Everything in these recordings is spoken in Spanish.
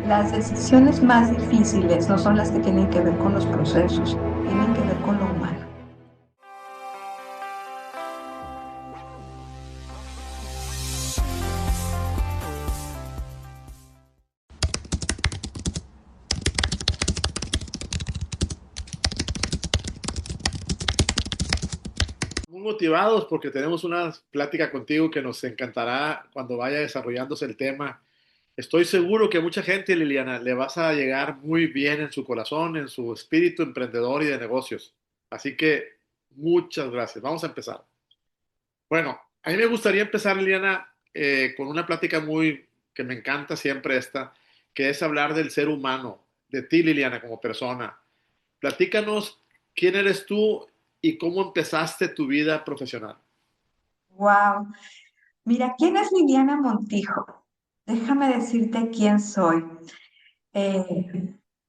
Las decisiones más difíciles no son las que tienen que ver con los procesos, tienen que ver con lo humano. Muy motivados porque tenemos una plática contigo que nos encantará cuando vaya desarrollándose el tema. Estoy seguro que mucha gente, Liliana, le vas a llegar muy bien en su corazón, en su espíritu emprendedor y de negocios. Así que muchas gracias. Vamos a empezar. Bueno, a mí me gustaría empezar, Liliana, con una plática muy que me encanta siempre esta, que es hablar del ser humano, de ti, Liliana, como persona. Platícanos quién eres tú y cómo empezaste tu vida profesional. Wow. Mira, ¿quién es Liliana Montijo? Déjame decirte quién soy.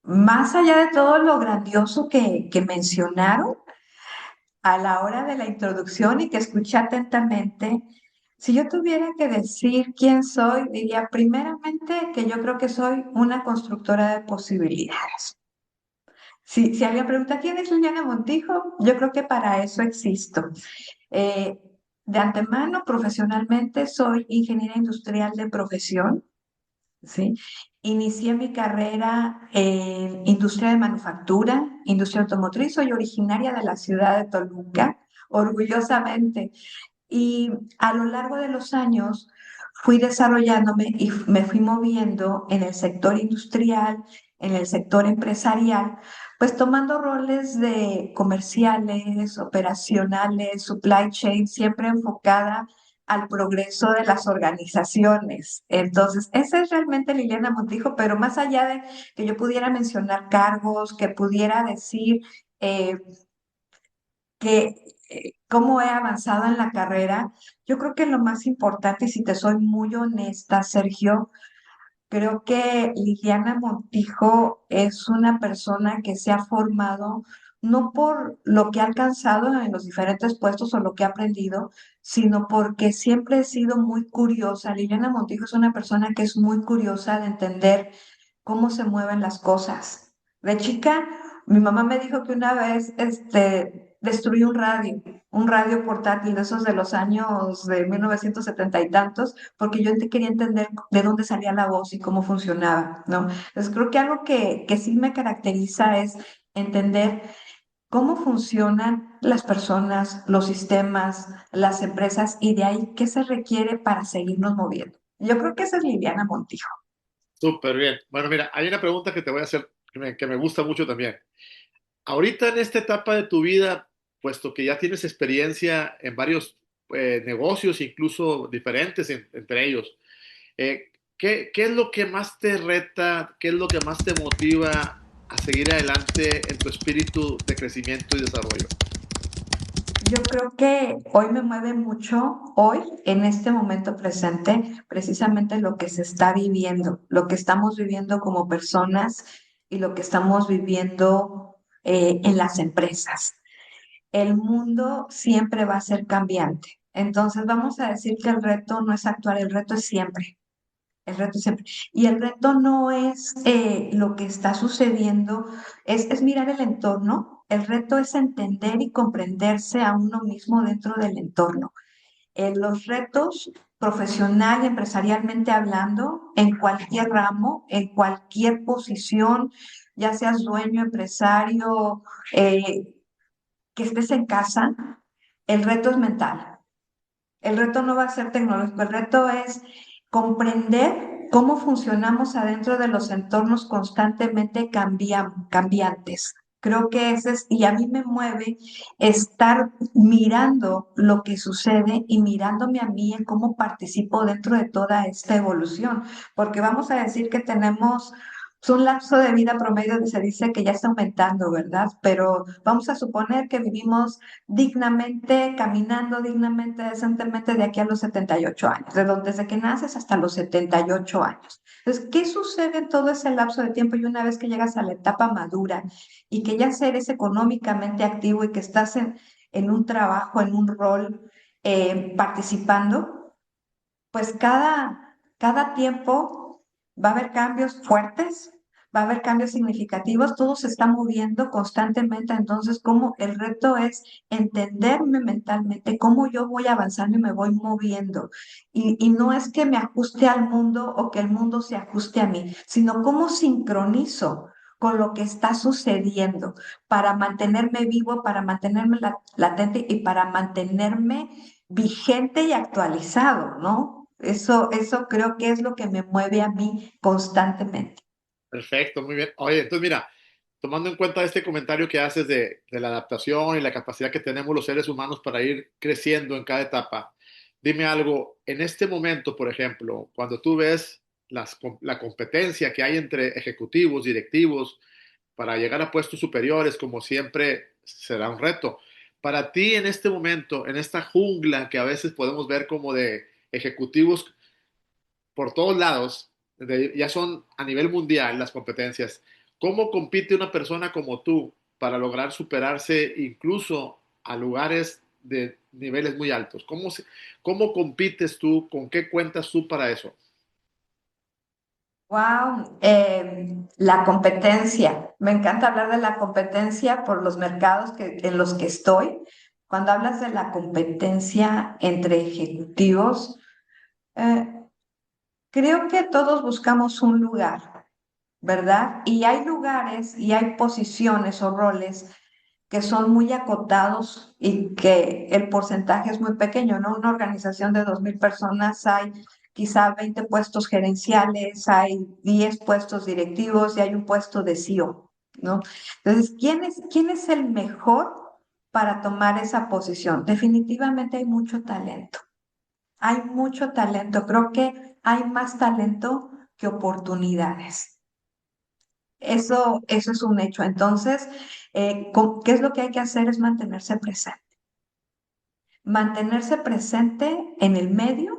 Más allá de todo lo grandioso que mencionaron a la hora de la introducción y que escuché atentamente, si yo tuviera que decir quién soy, diría primeramente que yo creo que soy una constructora de posibilidades. Si alguien pregunta quién es Liliana Montijo, yo creo que para eso existo. Eh, de antemano, profesionalmente, soy ingeniera industrial de profesión, ¿sí? Inicié mi carrera en industria de manufactura, industria automotriz. Soy originaria de la ciudad de Toluca, orgullosamente. Y a lo largo de los años fui desarrollándome y me fui moviendo en el sector industrial, en el sector empresarial, pues tomando roles de comerciales, operacionales, supply chain, siempre enfocada al progreso de las organizaciones. Entonces, esa es realmente Liliana Montijo, pero más allá de que yo pudiera mencionar cargos, que pudiera decir eh, que cómo he avanzado en la carrera, yo creo que lo más importante, y si te soy muy honesta, Sergio, creo que Liliana Montijo es una persona que se ha formado no por lo que ha alcanzado en los diferentes puestos o lo que ha aprendido, sino porque siempre he sido muy curiosa. Liliana Montijo es una persona que es muy curiosa de entender cómo se mueven las cosas. De chica, mi mamá me dijo que una vez destruí un radio portátil de esos de los años de 1970 y tantos, porque yo quería entender de dónde salía la voz y cómo funcionaba, ¿no? Entonces creo que algo que sí me caracteriza es entender cómo funcionan las personas, los sistemas, las empresas y de ahí qué se requiere para seguirnos moviendo. Yo creo que esa es Liliana Montijo. Súper bien. Bueno, mira, hay una pregunta que te voy a hacer que me gusta mucho también. Ahorita en esta etapa de tu vida, puesto que ya tienes experiencia en varios negocios, incluso diferentes entre ellos, ¿qué es lo que más te reta? ¿Qué es lo que más te motiva a seguir adelante en tu espíritu de crecimiento y desarrollo? Yo creo que hoy me mueve mucho, hoy, en este momento presente, precisamente lo que se está viviendo, lo que estamos viviendo como personas y lo que estamos viviendo en las empresas. El mundo siempre va a ser cambiante. Entonces vamos a decir que el reto no es actuar, el reto es siempre. El reto siempre. Y el reto no es lo que está sucediendo, es mirar el entorno. El reto es entender y comprenderse a uno mismo dentro del entorno. Los retos profesional y empresarialmente hablando, en cualquier ramo, en cualquier posición, ya seas dueño, empresario, eh, que estés en casa, el reto es mental. El reto no va a ser tecnológico, el reto es comprender cómo funcionamos adentro de los entornos constantemente cambiantes. Creo que ese es, y a mí me mueve estar mirando lo que sucede y mirándome a mí en cómo participo dentro de toda esta evolución, porque vamos a decir que tenemos un lapso de vida promedio que se dice que ya está aumentando, ¿verdad? Pero vamos a suponer que vivimos dignamente, caminando dignamente, decentemente de aquí a los 78 años, desde que naces hasta los 78 años. Entonces, ¿qué sucede en todo ese lapso de tiempo? Y una vez que llegas a la etapa madura y que ya eres económicamente activo y que estás en un trabajo, en un rol, participando, pues cada tiempo va a haber cambios fuertes, va a haber cambios significativos, todo se está moviendo constantemente, entonces como el reto es entenderme mentalmente, cómo yo voy avanzando y me voy moviendo. Y no es que me ajuste al mundo o que el mundo se ajuste a mí, sino cómo sincronizo con lo que está sucediendo para mantenerme vivo, para mantenerme latente y para mantenerme vigente y actualizado, ¿no? Eso creo que es lo que me mueve a mí constantemente. Perfecto, muy bien. Oye, entonces mira, tomando en cuenta este comentario que haces de la adaptación y la capacidad que tenemos los seres humanos para ir creciendo en cada etapa, dime algo, en este momento, por ejemplo, cuando tú ves la competencia que hay entre ejecutivos, directivos, para llegar a puestos superiores, como siempre será un reto. Para ti en este momento, en esta jungla que a veces podemos ver como de ejecutivos por todos lados, ya son a nivel mundial las competencias. ¿Cómo compite una persona como tú para lograr superarse incluso a lugares de niveles muy altos? ¿Cómo compites tú? ¿Con qué cuentas tú para eso? Wow, la competencia. Me encanta hablar de la competencia por los mercados en los que estoy. Cuando hablas de la competencia entre ejecutivos, eh, creo que todos buscamos un lugar, ¿verdad? Y hay lugares y hay posiciones o roles que son muy acotados y que el porcentaje es muy pequeño, ¿no? Una organización de 2.000 personas, hay quizá 20 puestos gerenciales, hay 10 puestos directivos y hay un puesto de CEO, ¿no? Entonces, ¿quién es el mejor para tomar esa posición? Definitivamente hay mucho talento. Hay mucho talento. Creo que hay más talento que oportunidades. Eso es un hecho. Entonces, ¿qué es lo que hay que hacer? Es mantenerse presente. Mantenerse presente en el medio,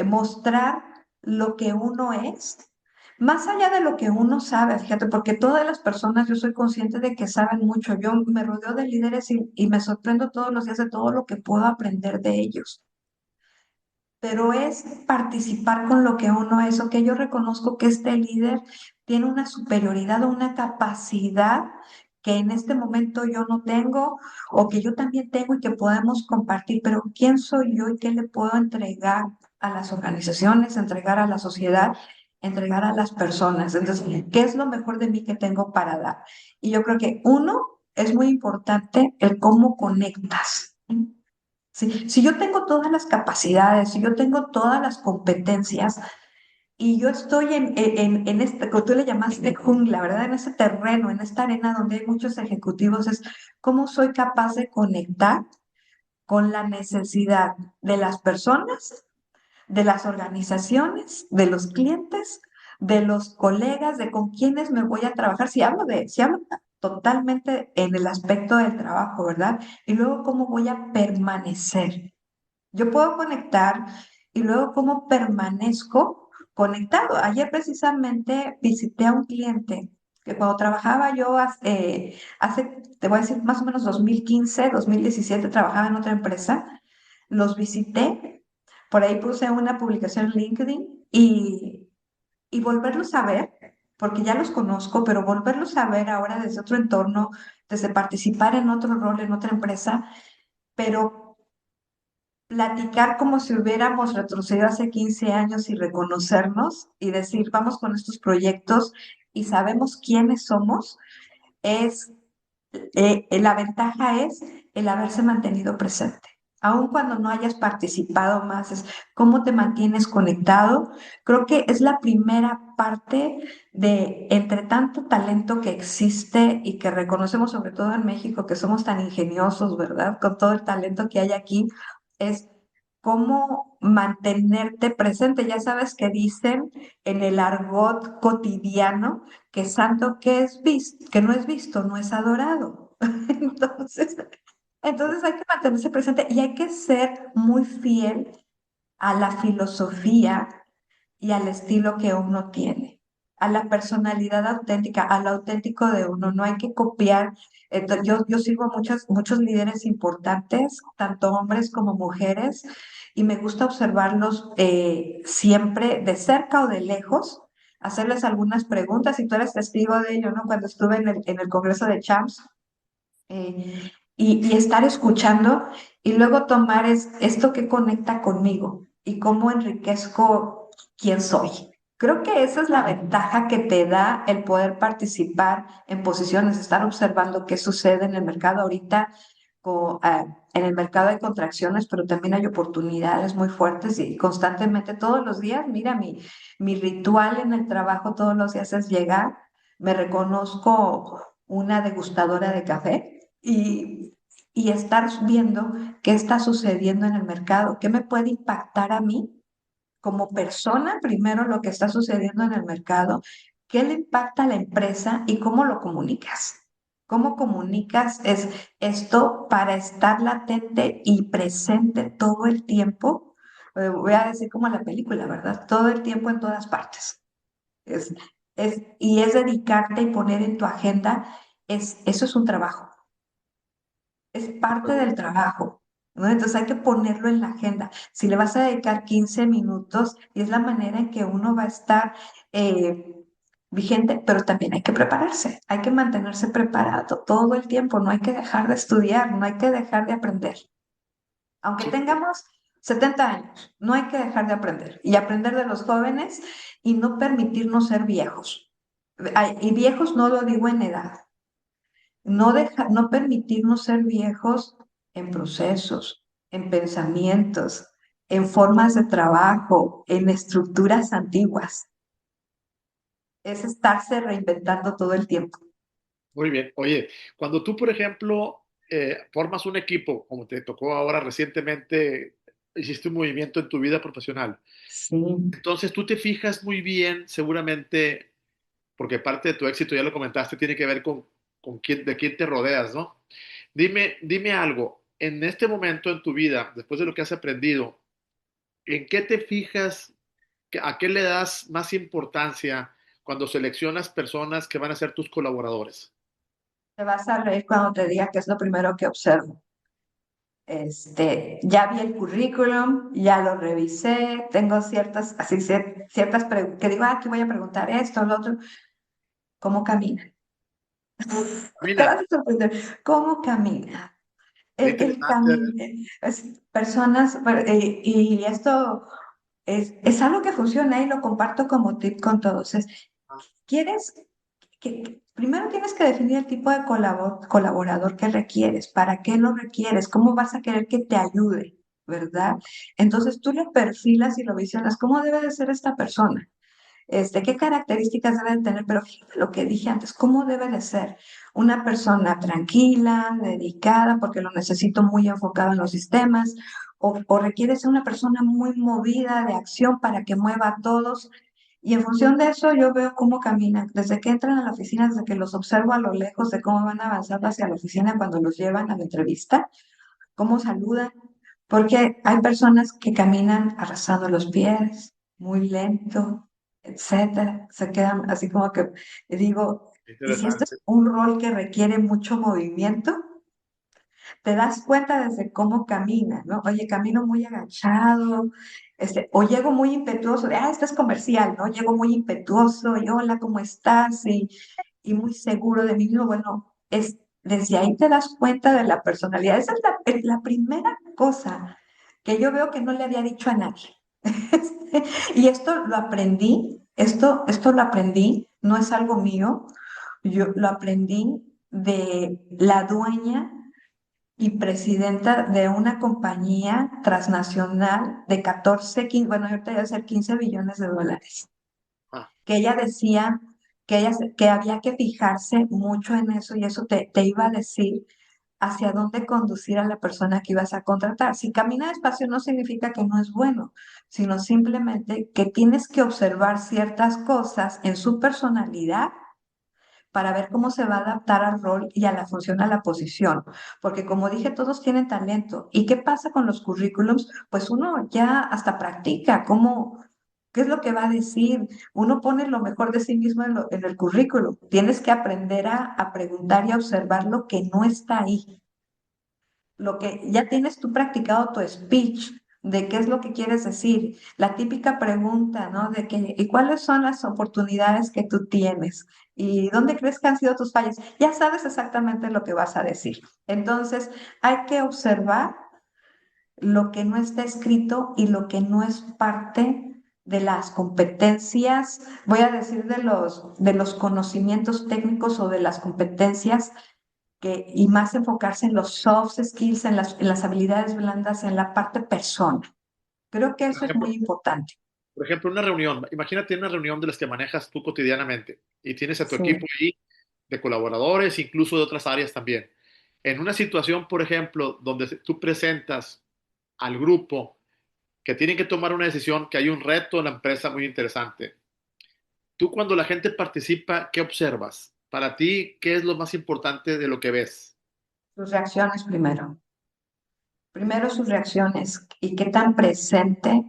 mostrar lo que uno es, más allá de lo que uno sabe, fíjate, porque todas las personas, yo soy consciente de que saben mucho. Yo me rodeo de líderes y me sorprendo todos los días de todo lo que puedo aprender de ellos, pero es participar con lo que uno es, o que yo reconozco que este líder tiene una superioridad o una capacidad que en este momento yo no tengo, o que yo también tengo y que podemos compartir, pero ¿quién soy yo y qué le puedo entregar a las organizaciones, entregar a la sociedad, entregar a las personas? Entonces, ¿qué es lo mejor de mí que tengo para dar? Y yo creo que uno, es muy importante el cómo conectas. Si yo tengo todas las capacidades, si yo tengo todas las competencias y yo estoy en este, como tú le llamaste jungla, ¿verdad? En ese terreno, en esta arena donde hay muchos ejecutivos, es cómo soy capaz de conectar con la necesidad de las personas, de las organizaciones, de los clientes, de los colegas, de con quienes me voy a trabajar. Si hablo totalmente en el aspecto del trabajo, ¿verdad? Y luego cómo voy a permanecer. Yo puedo conectar y luego cómo permanezco conectado. Ayer precisamente visité a un cliente que cuando trabajaba yo te voy a decir, más o menos 2015, 2017, trabajaba en otra empresa. Los visité, por ahí puse una publicación en LinkedIn y volverlos a ver, porque ya los conozco, pero volverlos a ver ahora desde otro entorno, desde participar en otro rol, en otra empresa, pero platicar como si hubiéramos retrocedido hace 15 años y reconocernos y decir, vamos con estos proyectos y sabemos quiénes somos, es, la ventaja es el haberse mantenido presente. Aun cuando no hayas participado más, es cómo te mantienes conectado. Creo que es la primera parte de, entre tanto talento que existe y que reconocemos sobre todo en México, que somos tan ingeniosos, ¿verdad? Con todo el talento que hay aquí, es cómo mantenerte presente. Ya sabes que dicen en el argot cotidiano que santo que no es visto, no es adorado. Entonces, entonces hay que mantenerse presente y hay que ser muy fiel a la filosofía y al estilo que uno tiene. a la personalidad auténtica, a lo auténtico de uno. No hay que copiar. Yo sigo a muchos líderes importantes, tanto hombres como mujeres, y me gusta observarlos siempre de cerca o de lejos, hacerles algunas preguntas, y tú eres testigo de ello, ¿no? Cuando estuve en el Congreso de Champs, y estar escuchando y luego tomar esto que conecta conmigo y cómo enriquezco quién soy. Creo que esa es la ventaja que te da el poder participar en posiciones, estar observando qué sucede en el mercado ahorita. En el mercado hay contracciones, pero también hay oportunidades muy fuertes y constantemente todos los días, mira, mi ritual en el trabajo todos los días es llegar, me reconozco una degustadora de café y estar viendo qué está sucediendo en el mercado, qué me puede impactar a mí como persona, primero lo que está sucediendo en el mercado, qué le impacta a la empresa y cómo lo comunicas. ¿Cómo comunicas es esto para estar latente y presente todo el tiempo? Voy a decir como la película, ¿verdad? Todo el tiempo en todas partes. Es, y es dedicarte y poner en tu agenda, eso es un trabajo, es parte del trabajo, ¿no? Entonces hay que ponerlo en la agenda. Si le vas a dedicar 15 minutos, y es la manera en que uno va a estar eh, vigente, pero también hay que prepararse, hay que mantenerse preparado todo el tiempo, no hay que dejar de estudiar, no hay que dejar de aprender. Aunque Sí, tengamos 70 años, no hay que dejar de aprender y aprender de los jóvenes y no permitirnos ser viejos. Y viejos no lo digo en edad, no permitirnos ser viejos en procesos, en pensamientos, en formas de trabajo, en estructuras antiguas. Es estarse reinventando todo el tiempo. muy bien. Oye, cuando tú, por ejemplo, formas un equipo, como te tocó ahora recientemente, hiciste un movimiento en tu vida profesional. Sí. Entonces tú te fijas muy bien, seguramente, porque parte de tu éxito, ya lo comentaste, tiene que ver con quién, de quién te rodeas, ¿no? Dime algo, en este momento en tu vida, después de lo que has aprendido, ¿en qué te fijas? ¿A qué le das más importancia cuando seleccionas personas que van a ser tus colaboradores? Te vas a reír cuando te diga que es lo primero que observo. Ya vi el currículum, ya lo revisé, tengo ciertas, que digo, aquí voy a preguntar esto, lo otro, ¿cómo camina? Te Mira, vas a sorprender, ¿cómo camina? qué El interesante. camino, personas, y esto es algo que funciona y lo comparto como tip con todos. ¿Quieres primero tienes que definir el tipo de colaborador que requieres, para qué lo requieres, cómo vas a querer que te ayude, ¿verdad? Entonces tú le perfilas y lo visionas, ¿cómo debe de ser esta persona? ¿Qué características debe de tener? Pero fíjate lo que dije antes, ¿cómo debe de ser? Una persona tranquila, dedicada, porque lo necesito muy enfocado en los sistemas, o requiere ser una persona muy movida de acción para que mueva a todos. Y en función de eso yo veo cómo caminan, desde que entran a la oficina, desde que los observo a lo lejos, de cómo van avanzando hacia la oficina cuando los llevan a la entrevista, cómo saludan, porque hay personas que caminan arrastrando los pies, muy lento, etcétera, se quedan así como que digo, y si esto es Interesante. un rol que requiere mucho movimiento, te das cuenta desde cómo camina, ¿no? Oye, camino muy agachado, o llego muy impetuoso, esto es comercial, ¿no? Llego muy impetuoso y hola, ¿cómo estás? Y muy seguro de mí mismo. Bueno, desde ahí te das cuenta de la personalidad. Esa es la primera cosa que yo veo que no le había dicho a nadie. Y esto lo aprendí, esto lo aprendí, no es algo mío, yo lo aprendí de la dueña y presidenta de una compañía transnacional de 14, 15, bueno, ahorita debe ser 15 billones de dólares, Ah, que ella decía que había que fijarse mucho en eso y eso te iba a decir hacia dónde conducir a la persona que ibas a contratar. Si camina despacio no significa que no es bueno, sino simplemente que tienes que observar ciertas cosas en su personalidad para ver cómo se va a adaptar al rol y a la función, a la posición. Porque como dije, todos tienen talento. ¿Y qué pasa con los currículums? Pues uno ya hasta practica ¿Qué es lo que va a decir? Uno pone lo mejor de sí mismo en el currículum. Tienes que aprender a preguntar y a observar lo que no está ahí. Lo que ya tienes tú practicado tu speech de qué es lo que quieres decir. La típica pregunta, ¿no? De que, ¿y cuáles son las oportunidades que tú tienes? ¿Y dónde crees que han sido tus fallas? Ya sabes exactamente lo que vas a decir. Entonces, hay que observar lo que no está escrito y lo que no es parte de las competencias, voy a decir de los conocimientos técnicos o de las competencias y más enfocarse en los soft skills, en las habilidades blandas, en la parte persona. Creo que Por eso es muy ejemplo, importante. por ejemplo, una reunión. Imagínate una reunión de las que manejas tú cotidianamente y tienes a tu Sí. equipo ahí de colaboradores, incluso de otras áreas también. En una situación, por ejemplo, donde tú presentas al grupo que tienen que tomar una decisión, que hay un reto en la empresa muy interesante. Tú cuando la gente participa, ¿qué observas? Para ti, ¿qué es lo más importante de lo que ves? Sus reacciones primero. Primero sus reacciones y qué tan presentes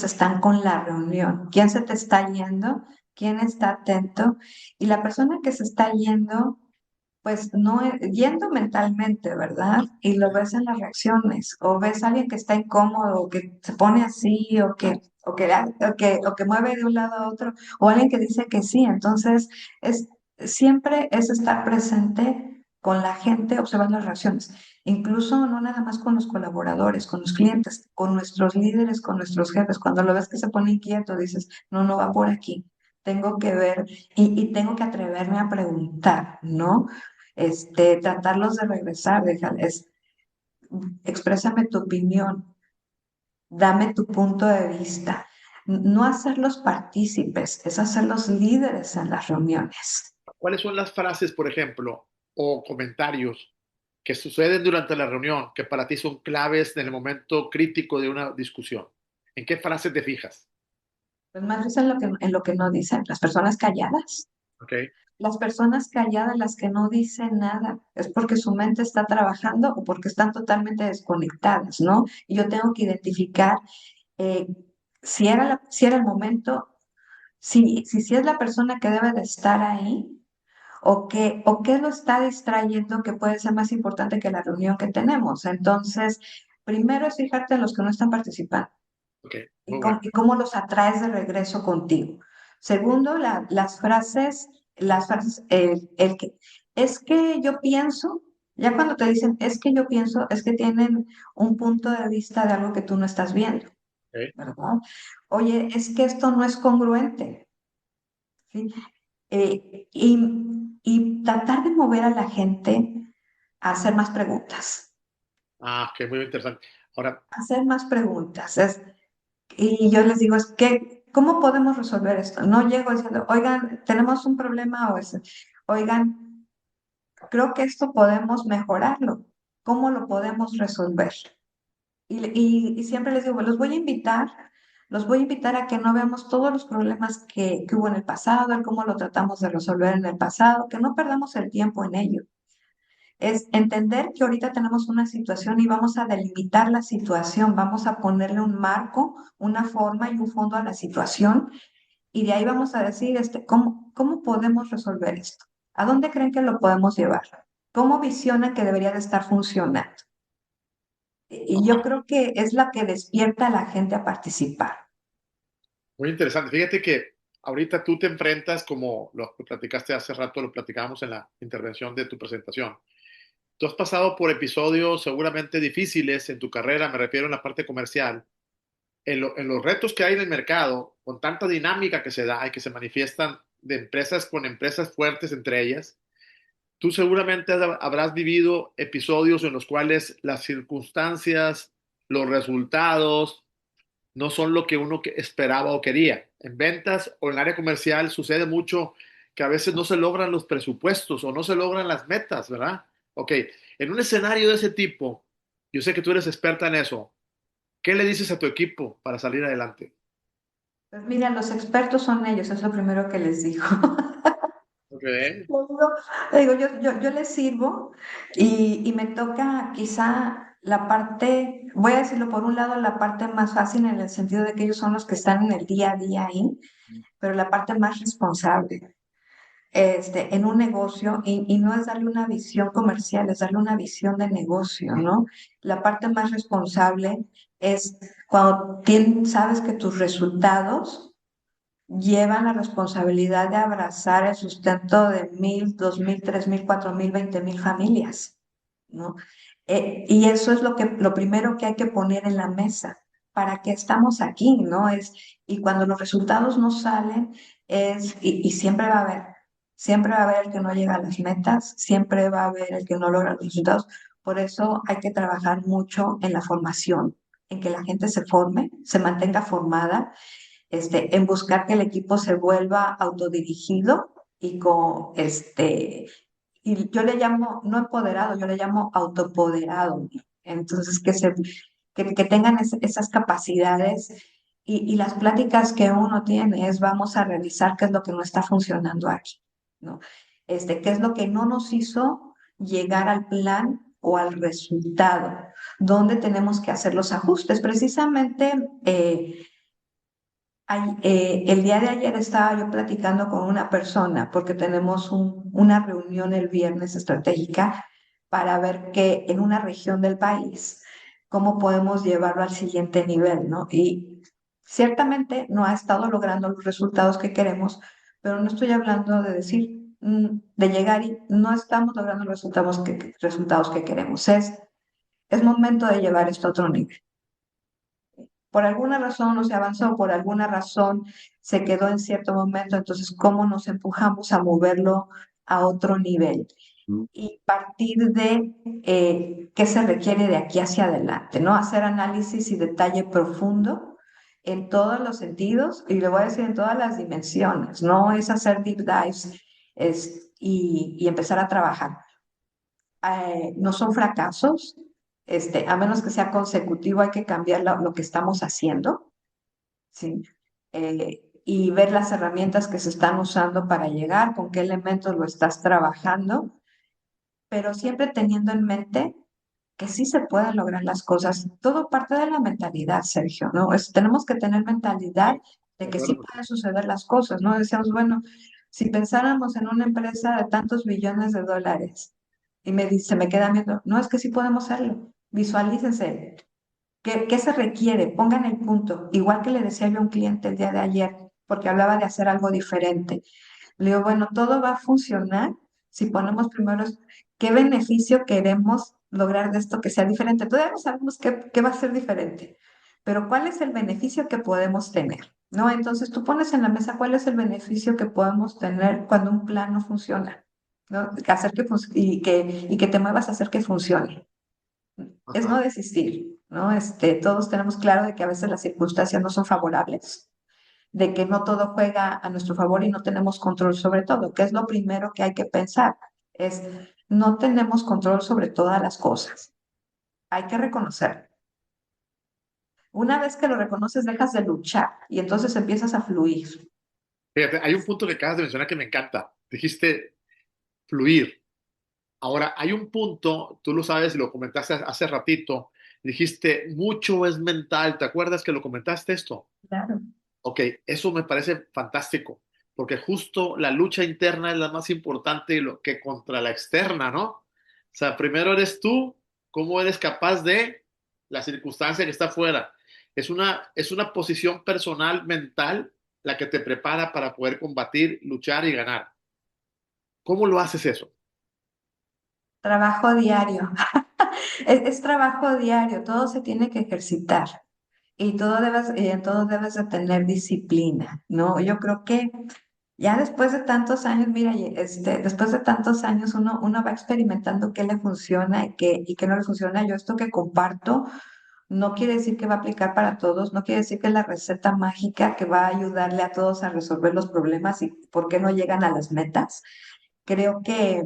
están con la reunión. ¿Quién se te está yendo? ¿Quién está atento? Y la persona que se está yendo, pues no yendo mentalmente, ¿verdad? Y lo ves en las reacciones, o ves a alguien que está incómodo, o que se pone así, o que mueve de un lado a otro, o alguien que dice que sí. Entonces, es, siempre es estar presente con la gente, observando las reacciones. Incluso no nada más con los colaboradores, con los clientes, con nuestros líderes, con nuestros jefes. Cuando lo ves que se pone inquieto, dices, no, no va por aquí. Tengo que ver y tengo que atreverme a preguntar, ¿no? Tratarlos de regresar, déjales, exprésame tu opinión, dame tu punto de vista. No hacerlos partícipes, es hacerlos líderes en las reuniones. ¿Cuáles son las frases, por ejemplo, o comentarios que suceden durante la reunión que para ti son claves en el momento crítico de una discusión? ¿En qué frases te fijas? Pues más es en lo que no dicen, las personas calladas. ¿Ok? Las personas calladas, las que no dicen nada, es porque su mente está trabajando o porque están totalmente desconectadas, ¿no? Y yo tengo que identificar eh, si era el momento, si es la persona que debe de estar ahí o qué lo está distrayendo que puede ser más importante que la reunión que tenemos. Entonces, primero es fijarte en los que no están participando Ok, muy bueno. y cómo los atraes de regreso contigo. Segundo, las frases, el que, es que yo pienso, ya cuando te dicen es que yo pienso, es que tienen un punto de vista de algo que tú no estás viendo, Ok. ¿verdad? Oye, es que esto no es congruente, ¿sí? Y tratar de mover a la gente a hacer más preguntas, Ah, ok, muy interesante. Ahora, a hacer más preguntas. Y yo les digo, es que, ¿cómo podemos resolver esto? No llego diciendo, oigan, tenemos un problema oigan, creo que esto podemos mejorarlo. ¿Cómo lo podemos resolver? Y siempre les digo, los voy a invitar a que no veamos todos los problemas que hubo en el pasado, el cómo lo tratamos de resolver en el pasado, que no perdamos el tiempo en ello. Es entender que ahorita tenemos una situación y vamos a delimitar la situación, vamos a ponerle un marco, una forma y un fondo a la situación y de ahí vamos a decir, ¿cómo podemos resolver esto? ¿A dónde creen que lo podemos llevar? ¿Cómo visiona que debería de estar funcionando? Y yo creo que es la que despierta a la gente a participar. muy interesante. Fíjate que ahorita tú te enfrentas, como lo que platicaste hace rato, lo platicábamos en la intervención de tu presentación. Tú has pasado por episodios seguramente difíciles en tu carrera, me refiero en la parte comercial, en los retos que hay en el mercado, con tanta dinámica que se da y que se manifiestan de empresas con empresas fuertes entre ellas. Tú seguramente habrás vivido episodios en los cuales las circunstancias, los resultados no son lo que uno esperaba o quería. En ventas o en el área comercial sucede mucho que a veces no se logran los presupuestos o no se logran las metas, ¿verdad? Ok, en un escenario de ese tipo, yo sé que tú eres experta en eso. ¿Qué le dices a tu equipo para salir adelante? Pues mira, los expertos son ellos, es lo primero que les digo. Ok, Le digo, yo les sirvo y me toca quizá la parte, voy a decirlo por un lado, la parte más fácil en el sentido de que ellos son los que están en el día a día ahí, pero la parte más responsable en un negocio y no es darle una visión comercial, es darle una visión de negocio, ¿no? La parte más responsable es cuando sabes que tus resultados llevan la responsabilidad de abrazar el sustento de 1,000, 2,000, 3,000, 4,000, 20,000 familias, ¿no? Y eso es lo primero que hay que poner en la mesa. ¿Para qué estamos aquí, no? Y cuando los resultados no salen, y siempre va a haber el que no llega a las metas, siempre va a haber el que no logra los resultados. Por eso hay que trabajar mucho en la formación, en que la gente se forme, se mantenga formada, en buscar que el equipo se vuelva autodirigido y yo le llamo, no empoderado, yo le llamo autopoderado. Entonces, que tengan esas capacidades y las pláticas que uno tiene es vamos a revisar qué es lo que no está funcionando aquí, ¿no? Qué es lo que no nos hizo llegar al plan o al resultado, dónde tenemos que hacer los ajustes. Precisamente, el día de ayer estaba yo platicando con una persona porque tenemos una reunión el viernes estratégica para ver que en una región del país, cómo podemos llevarlo al siguiente nivel, ¿no? Y ciertamente no ha estado logrando los resultados que queremos, pero no estoy hablando de decir, de llegar y no estamos logrando los resultados que queremos. Es momento de llevar esto a otro nivel. Por alguna razón no se avanzó, por alguna razón se quedó en cierto momento, entonces, ¿cómo nos empujamos a moverlo a otro nivel? Y partir de qué se requiere de aquí hacia adelante, ¿no? Hacer análisis y detalle profundo en todos los sentidos, y le voy a decir en todas las dimensiones, no es hacer deep dives y empezar a trabajar. No son fracasos, a menos que sea consecutivo, hay que cambiar lo que estamos haciendo, ¿sí? Y ver las herramientas que se están usando para llegar, con qué elementos lo estás trabajando, pero siempre teniendo en mente que sí se pueden lograr las cosas. Todo parte de la mentalidad, Sergio, ¿no? Tenemos que tener mentalidad Sí, de de que sí acuerdo. pueden suceder las cosas, ¿no? Decíamos, bueno, si pensáramos en una empresa de tantos billones de dólares, y se me queda viendo, no, es que sí podemos hacerlo. Visualícense. ¿Qué se requiere? Pongan el punto. Igual que le decía yo a un cliente el día de ayer, porque hablaba de hacer algo diferente. Le digo, bueno, todo va a funcionar si ponemos primero qué beneficio queremos lograr de esto que sea diferente. Todavía no sabemos qué va a ser diferente, pero ¿cuál es el beneficio que podemos tener? ¿No? Entonces tú pones en la mesa cuál es el beneficio que podemos tener cuando un plan no funciona, ¿no? Hacer y que te muevas a hacer que funcione. Es no Ajá. desistir, ¿no? Todos tenemos claro de que a veces las circunstancias no son favorables, de que no todo juega a nuestro favor y no tenemos control sobre todo, que es lo primero que hay que pensar, es no tenemos control sobre todas las cosas, hay que reconocerlo. Una vez que lo reconoces, dejas de luchar y entonces empiezas a fluir. Fíjate, hay un punto que acabas de mencionar que me encanta. Dijiste fluir. Ahora, hay un punto, tú lo sabes, lo comentaste hace ratito, dijiste, mucho es mental. ¿Te acuerdas que lo comentaste esto? Claro. Ok, eso me parece fantástico, porque justo la lucha interna es la más importante que contra la externa, ¿no? O sea, primero eres tú, cómo eres capaz de la circunstancia que está afuera. Es una posición personal, mental, la que te prepara para poder combatir, luchar y ganar. ¿Cómo lo haces eso? Trabajo diario. Es trabajo diario, todo se tiene que ejercitar y en todo debes de tener disciplina, ¿no? Yo creo que ya después de tantos años, mira, después de tantos años uno va experimentando qué le funciona y qué no le funciona. Yo esto que comparto no quiere decir que va a aplicar para todos, no quiere decir que es la receta mágica que va a ayudarle a todos a resolver los problemas y por qué no llegan a las metas. Creo que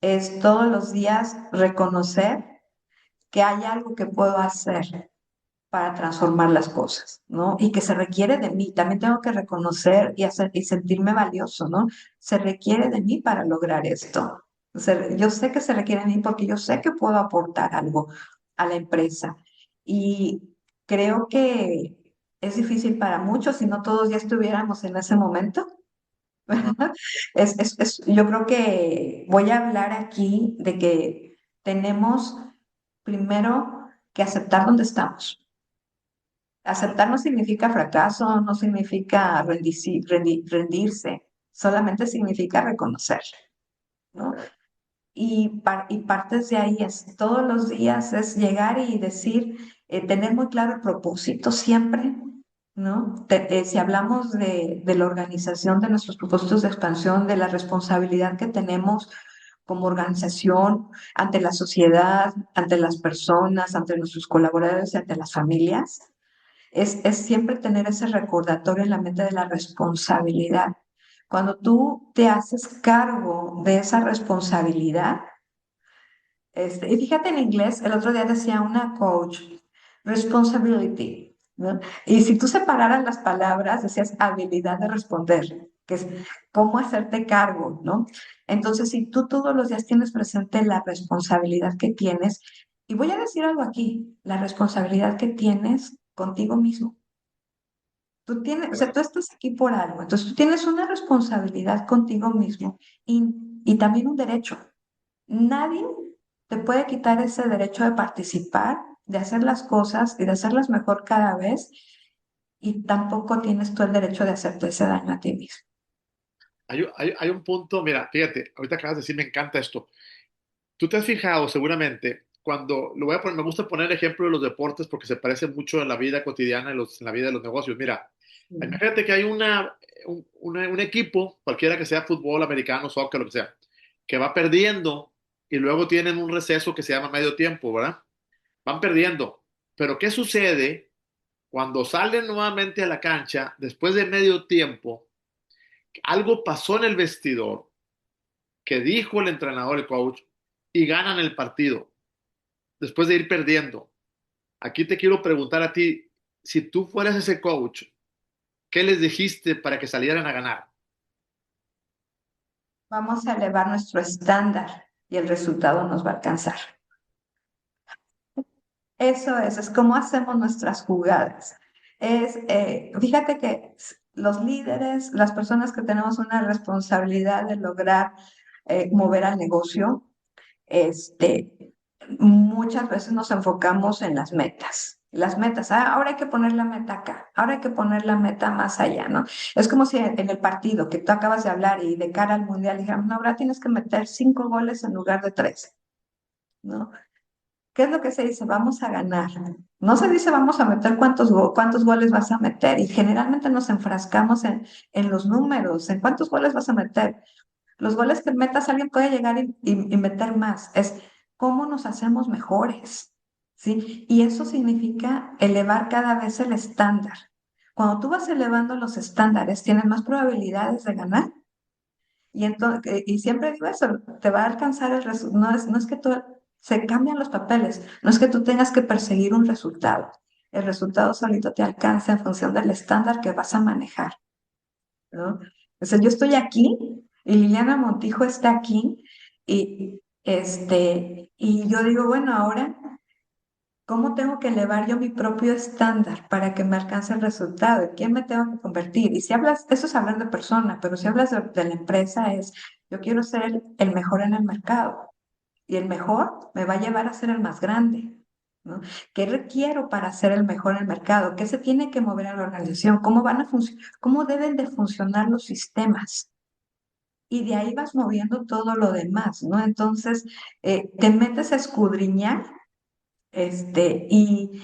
es todos los días reconocer que hay algo que puedo hacer para transformar las cosas, ¿no? Y que se requiere de mí. También tengo que reconocer y sentirme valioso, ¿no? Se requiere de mí para lograr esto. Yo sé que se requiere de mí porque yo sé que puedo aportar algo. a la empresa. Y creo que es difícil para muchos si no todos ya estuviéramos en ese momento. Ajá. Yo creo que voy a hablar aquí de que tenemos primero que aceptar dónde estamos. Aceptar no significa fracaso, no significa rendirse, solamente significa reconocer, ¿no? Y partes de ahí es todos los días es llegar y decir, tener muy claro el propósito siempre, ¿no? Si hablamos de la organización de nuestros propósitos de expansión, de la responsabilidad que tenemos como organización ante la sociedad, ante las personas, ante nuestros colaboradores y ante las familias, es siempre tener ese recordatorio en la mente de la responsabilidad. Cuando tú te haces cargo de esa responsabilidad, y fíjate en inglés, el otro día decía una coach, responsibility, ¿no? Y si tú separaras las palabras, decías habilidad de responder, que es cómo hacerte cargo, ¿no? Entonces, si tú todos los días tienes presente la responsabilidad que tienes, y voy a decir algo aquí, la responsabilidad que tienes contigo mismo. Tú tienes, o sea, tú estás aquí por algo, entonces tú tienes una responsabilidad contigo mismo y también un derecho. Nadie te puede quitar ese derecho de participar, de hacer las cosas y de hacerlas mejor cada vez, y tampoco tienes tú el derecho de hacerte ese daño a ti mismo. Hay un punto, mira, fíjate, ahorita acabas de decir, me encanta esto. Tú te has fijado seguramente, cuando, lo voy a poner, me gusta poner el ejemplo de los deportes porque se parece mucho en la vida cotidiana, en la vida de los negocios. Mira, Mm. imagínate que hay un equipo, cualquiera que sea fútbol, americano, soccer, lo que sea, que va perdiendo y luego tienen un receso que se llama medio tiempo, ¿verdad? Van perdiendo. Pero ¿qué sucede cuando salen nuevamente a la cancha después de medio tiempo? Algo pasó en el vestidor que dijo el entrenador, el coach, y ganan el partido después de ir perdiendo. Aquí te quiero preguntar a ti, si tú fueras ese coach, ¿qué les dijiste para que salieran a ganar? Vamos a elevar nuestro estándar y el resultado nos va a alcanzar. Eso es cómo hacemos nuestras jugadas. Fíjate que los líderes, las personas que tenemos una responsabilidad de lograr mover al negocio, muchas veces nos enfocamos en las metas. Las metas, ahora hay que poner la meta acá, ahora hay que poner la meta más allá, ¿no? Es como si en el partido que tú acabas de hablar y de cara al mundial dijéramos, no, ahora tienes que meter 5 goles en lugar de 3, ¿no? ¿Qué es lo que se dice? Vamos a ganar. No se dice vamos a meter cuántos goles vas a meter y generalmente nos enfrascamos en los números, en cuántos goles vas a meter. Los goles que metas, alguien puede llegar y meter más. Es cómo nos hacemos mejores, ¿sí? Y eso significa elevar cada vez el estándar. Cuando tú vas elevando los estándares, tienes más probabilidades de ganar. Y siempre digo eso, te va a alcanzar el resultado. No es que se cambian los papeles, no es que tú tengas que perseguir un resultado. El resultado solito te alcanza en función del estándar que vas a manejar, ¿no? O sea, yo estoy aquí y Liliana Montijo está aquí y yo digo, bueno, ahora, ¿cómo tengo que elevar yo mi propio estándar para que me alcance el resultado? ¿En quién me tengo que convertir? Y si hablas, eso es hablar de persona, pero si hablas de la empresa es, yo quiero ser el mejor en el mercado y el mejor me va a llevar a ser el más grande, ¿no? ¿Qué requiero para ser el mejor en el mercado? ¿Qué se tiene que mover a la organización? ¿Cómo van a cómo deben de funcionar los sistemas? Y de ahí vas moviendo todo lo demás, ¿no? Entonces, te metes a escudriñar, y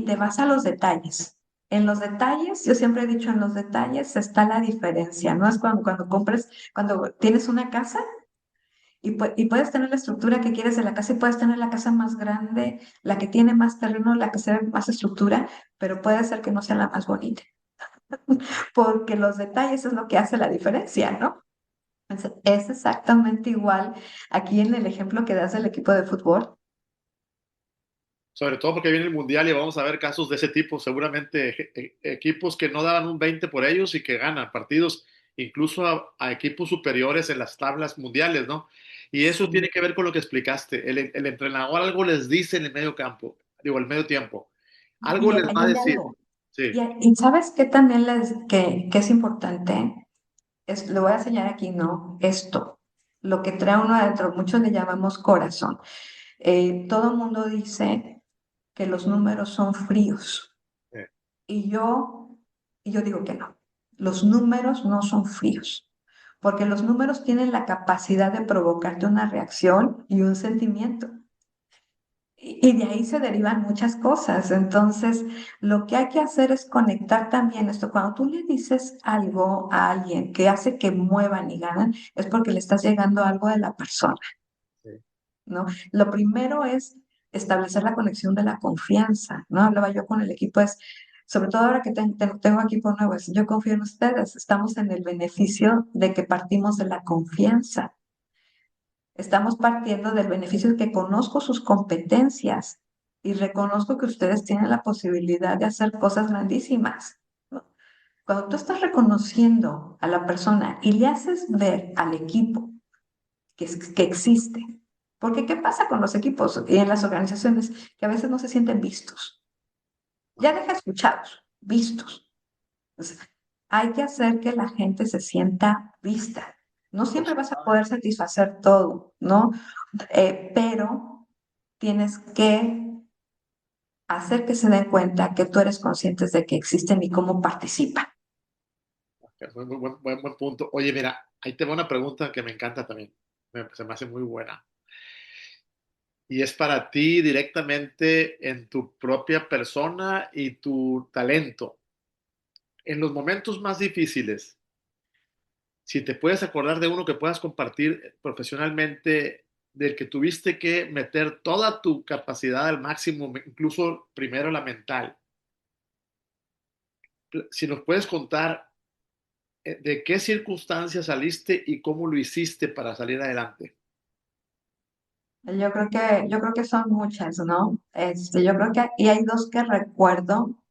te vas a los detalles. En los detalles, yo siempre he dicho, en los detalles está la diferencia, ¿no? Es cuando compres, cuando tienes una casa y puedes tener la estructura que quieres de la casa y puedes tener la casa más grande, la que tiene más terreno, la que se ve más estructura, pero puede ser que no sea la más bonita, porque los detalles es lo que hace la diferencia, ¿no? Es exactamente igual aquí en el ejemplo que das del equipo de fútbol. Sobre todo porque viene el Mundial y vamos a ver casos de ese tipo, seguramente equipos que no daban un 20 por ellos y que ganan partidos. incluso a equipos superiores en las tablas mundiales, ¿no? Y eso Sí. tiene que ver con lo que explicaste. El entrenador algo les dice en el medio campo, digo, el medio tiempo. Algo Y les ahí va a hay decir. algo. Sí, Y ¿sabes qué también que es importante? Lo voy a enseñar aquí, ¿no? Esto, lo que trae uno adentro, muchos le llamamos corazón. Todo el mundo dice que los números son fríos eh, y yo, y yo digo que no. Los números no son fríos, porque los números tienen la capacidad de provocarte una reacción y un sentimiento. Y de ahí se derivan muchas cosas. Entonces, lo que hay que hacer es conectar también esto. Cuando tú le dices algo a alguien que hace que muevan y ganan, es porque le estás llegando algo de la persona, sí. ¿no? Lo primero es establecer la conexión de la confianza, ¿no? Hablaba yo con el equipo, sobre todo ahora que tengo equipo nuevo, yo confío en ustedes, estamos en el beneficio de que partimos de la confianza. Estamos partiendo del beneficio de que conozco sus competencias y reconozco que ustedes tienen la posibilidad de hacer cosas grandísimas, ¿no? Cuando tú estás reconociendo a la persona y le haces ver al equipo que existe, porque ¿qué pasa con los equipos y en las organizaciones que a veces no se sienten vistos? Ya deja escuchados, vistos. Entonces, hay que hacer que la gente se sienta vista. No siempre vas a poder satisfacer todo, ¿no? Pero tienes que hacer que se den cuenta que tú eres consciente de que existen y cómo participan. Buen punto. Oye, mira, ahí te va una pregunta que me encanta también. Se me hace muy buena. Y es para ti directamente en tu propia persona y tu talento. En los momentos más difíciles, si te puedes acordar de uno que puedas compartir profesionalmente, del que tuviste que meter toda tu capacidad al máximo, incluso primero la mental. Si nos puedes contar de qué circunstancias saliste y cómo lo hiciste para salir adelante. Yo creo que son muchas, ¿no? Yo creo que, y hay dos que recuerdo,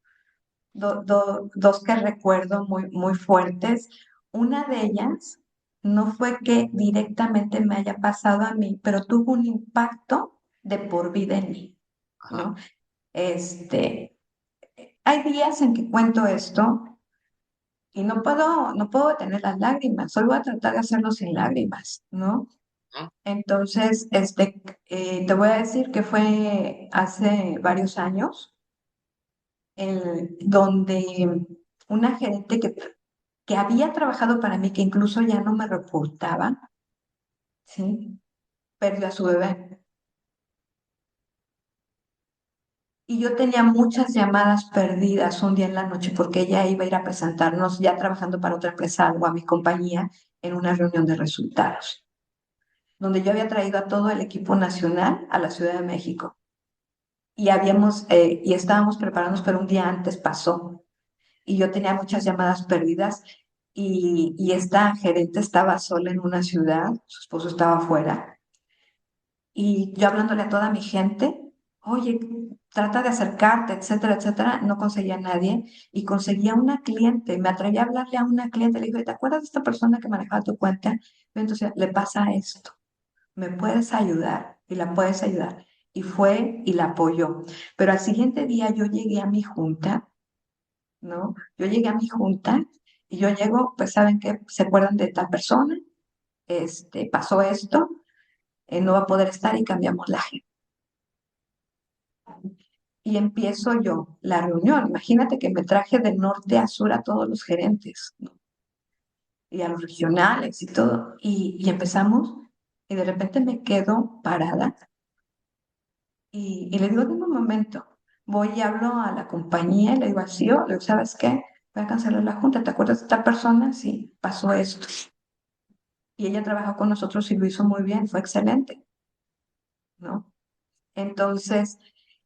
dos que recuerdo muy, muy fuertes. Una de ellas no fue que directamente me haya pasado a mí, pero tuvo un impacto de por vida en mí, Ajá. ¿no? Este, Hay días en que cuento esto y no puedo tener las lágrimas, solo voy a tratar de hacerlo sin lágrimas, ¿no? ¿No? Entonces, te voy a decir que fue hace varios años, donde una gerente que había trabajado para mí, que incluso ya no me reportaba, ¿sí? Perdió a su bebé. Y yo tenía muchas llamadas perdidas un día en la noche porque ella iba a ir a presentarnos, ya trabajando para otra empresa o a mi compañía, en una reunión de resultados, donde yo había traído a todo el equipo nacional a la Ciudad de México. Y estábamos preparándonos, pero un día antes pasó y yo tenía muchas llamadas perdidas y esta gerente estaba sola en una ciudad, su esposo estaba afuera y yo hablándole a toda mi gente, oye, trata de acercarte, etcétera, etcétera, no conseguía a nadie y conseguía una cliente, me atreví a hablarle a una cliente, le dije, ¿te acuerdas de esta persona que manejaba tu cuenta? Entonces, le pasa esto, ¿me puedes ayudar? Y la puedes ayudar. Y fue y la apoyó. Pero al siguiente día yo llegué a mi junta, ¿no? Yo llegué a mi junta y yo llego, pues saben que se acuerdan de tal persona, pasó esto, no va a poder estar y cambiamos la agenda. Y empiezo yo la reunión. Imagínate que me traje de norte a sur a todos los gerentes, ¿no? Y a los regionales y todo. Y empezamos y de repente me quedo parada y le digo, en un momento, voy y hablo a la compañía y le digo así, le digo, ¿sabes qué? Voy a cancelar la junta, ¿te acuerdas de esta persona? Sí, pasó esto. Y ella trabajó con nosotros y lo hizo muy bien, fue excelente, ¿no? Entonces,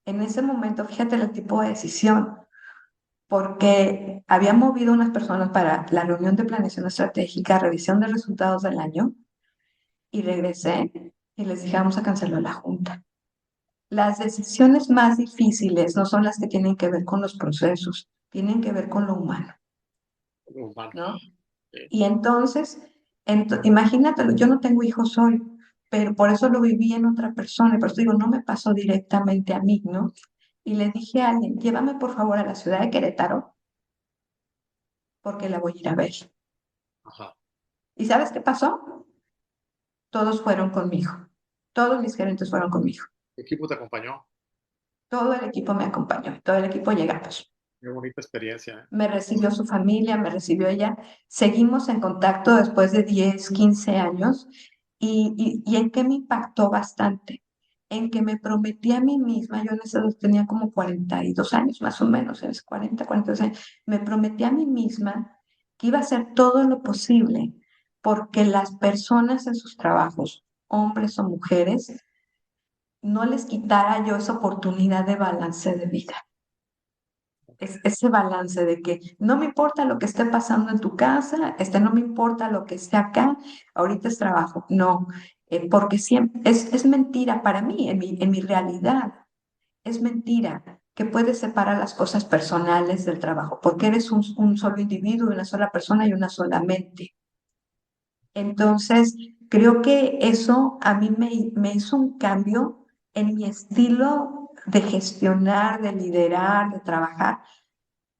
en ese momento, fíjate el tipo de decisión, porque había movido unas personas para la reunión de planeación estratégica, revisión de resultados del año, y regresé y les dije, vamos a cancelar la junta. Las decisiones más difíciles no son las que tienen que ver con los procesos, tienen que ver con lo humano, Humano. ¿no? sí. Y entonces, imagínatelo, yo no tengo hijos hoy, pero por eso lo viví en otra persona, y por eso digo, no me pasó directamente a mí, ¿no? Y le dije a alguien, llévame por favor a la ciudad de Querétaro, porque la voy a ir a ver. Ajá. ¿Y sabes qué pasó? Todos fueron conmigo, todos mis gerentes fueron conmigo, ¿Tu equipo te acompañó? todo el equipo me acompañó, todo el equipo llegamos. Qué bonita experiencia, ¿eh? Me recibió su familia, me recibió ella. Seguimos en contacto después de 10, 15 años. ¿Y en qué me impactó bastante? En que me prometí a mí misma, yo en ese entonces tenía como 42 años más o menos, en ese 40, 42 años, me prometí a mí misma que iba a hacer todo lo posible porque las personas en sus trabajos, hombres o mujeres, no les quitara yo esa oportunidad de balance de vida. Es ese balance de que no me importa lo que esté pasando en tu casa, no me importa lo que esté acá, ahorita es trabajo. No, porque siempre es mentira para mí, en mi realidad, es mentira que puedes separar las cosas personales del trabajo, porque eres un solo individuo, una sola persona y una sola mente. Entonces, creo que eso a mí me hizo un cambio en mi estilo de gestionar, de liderar, de trabajar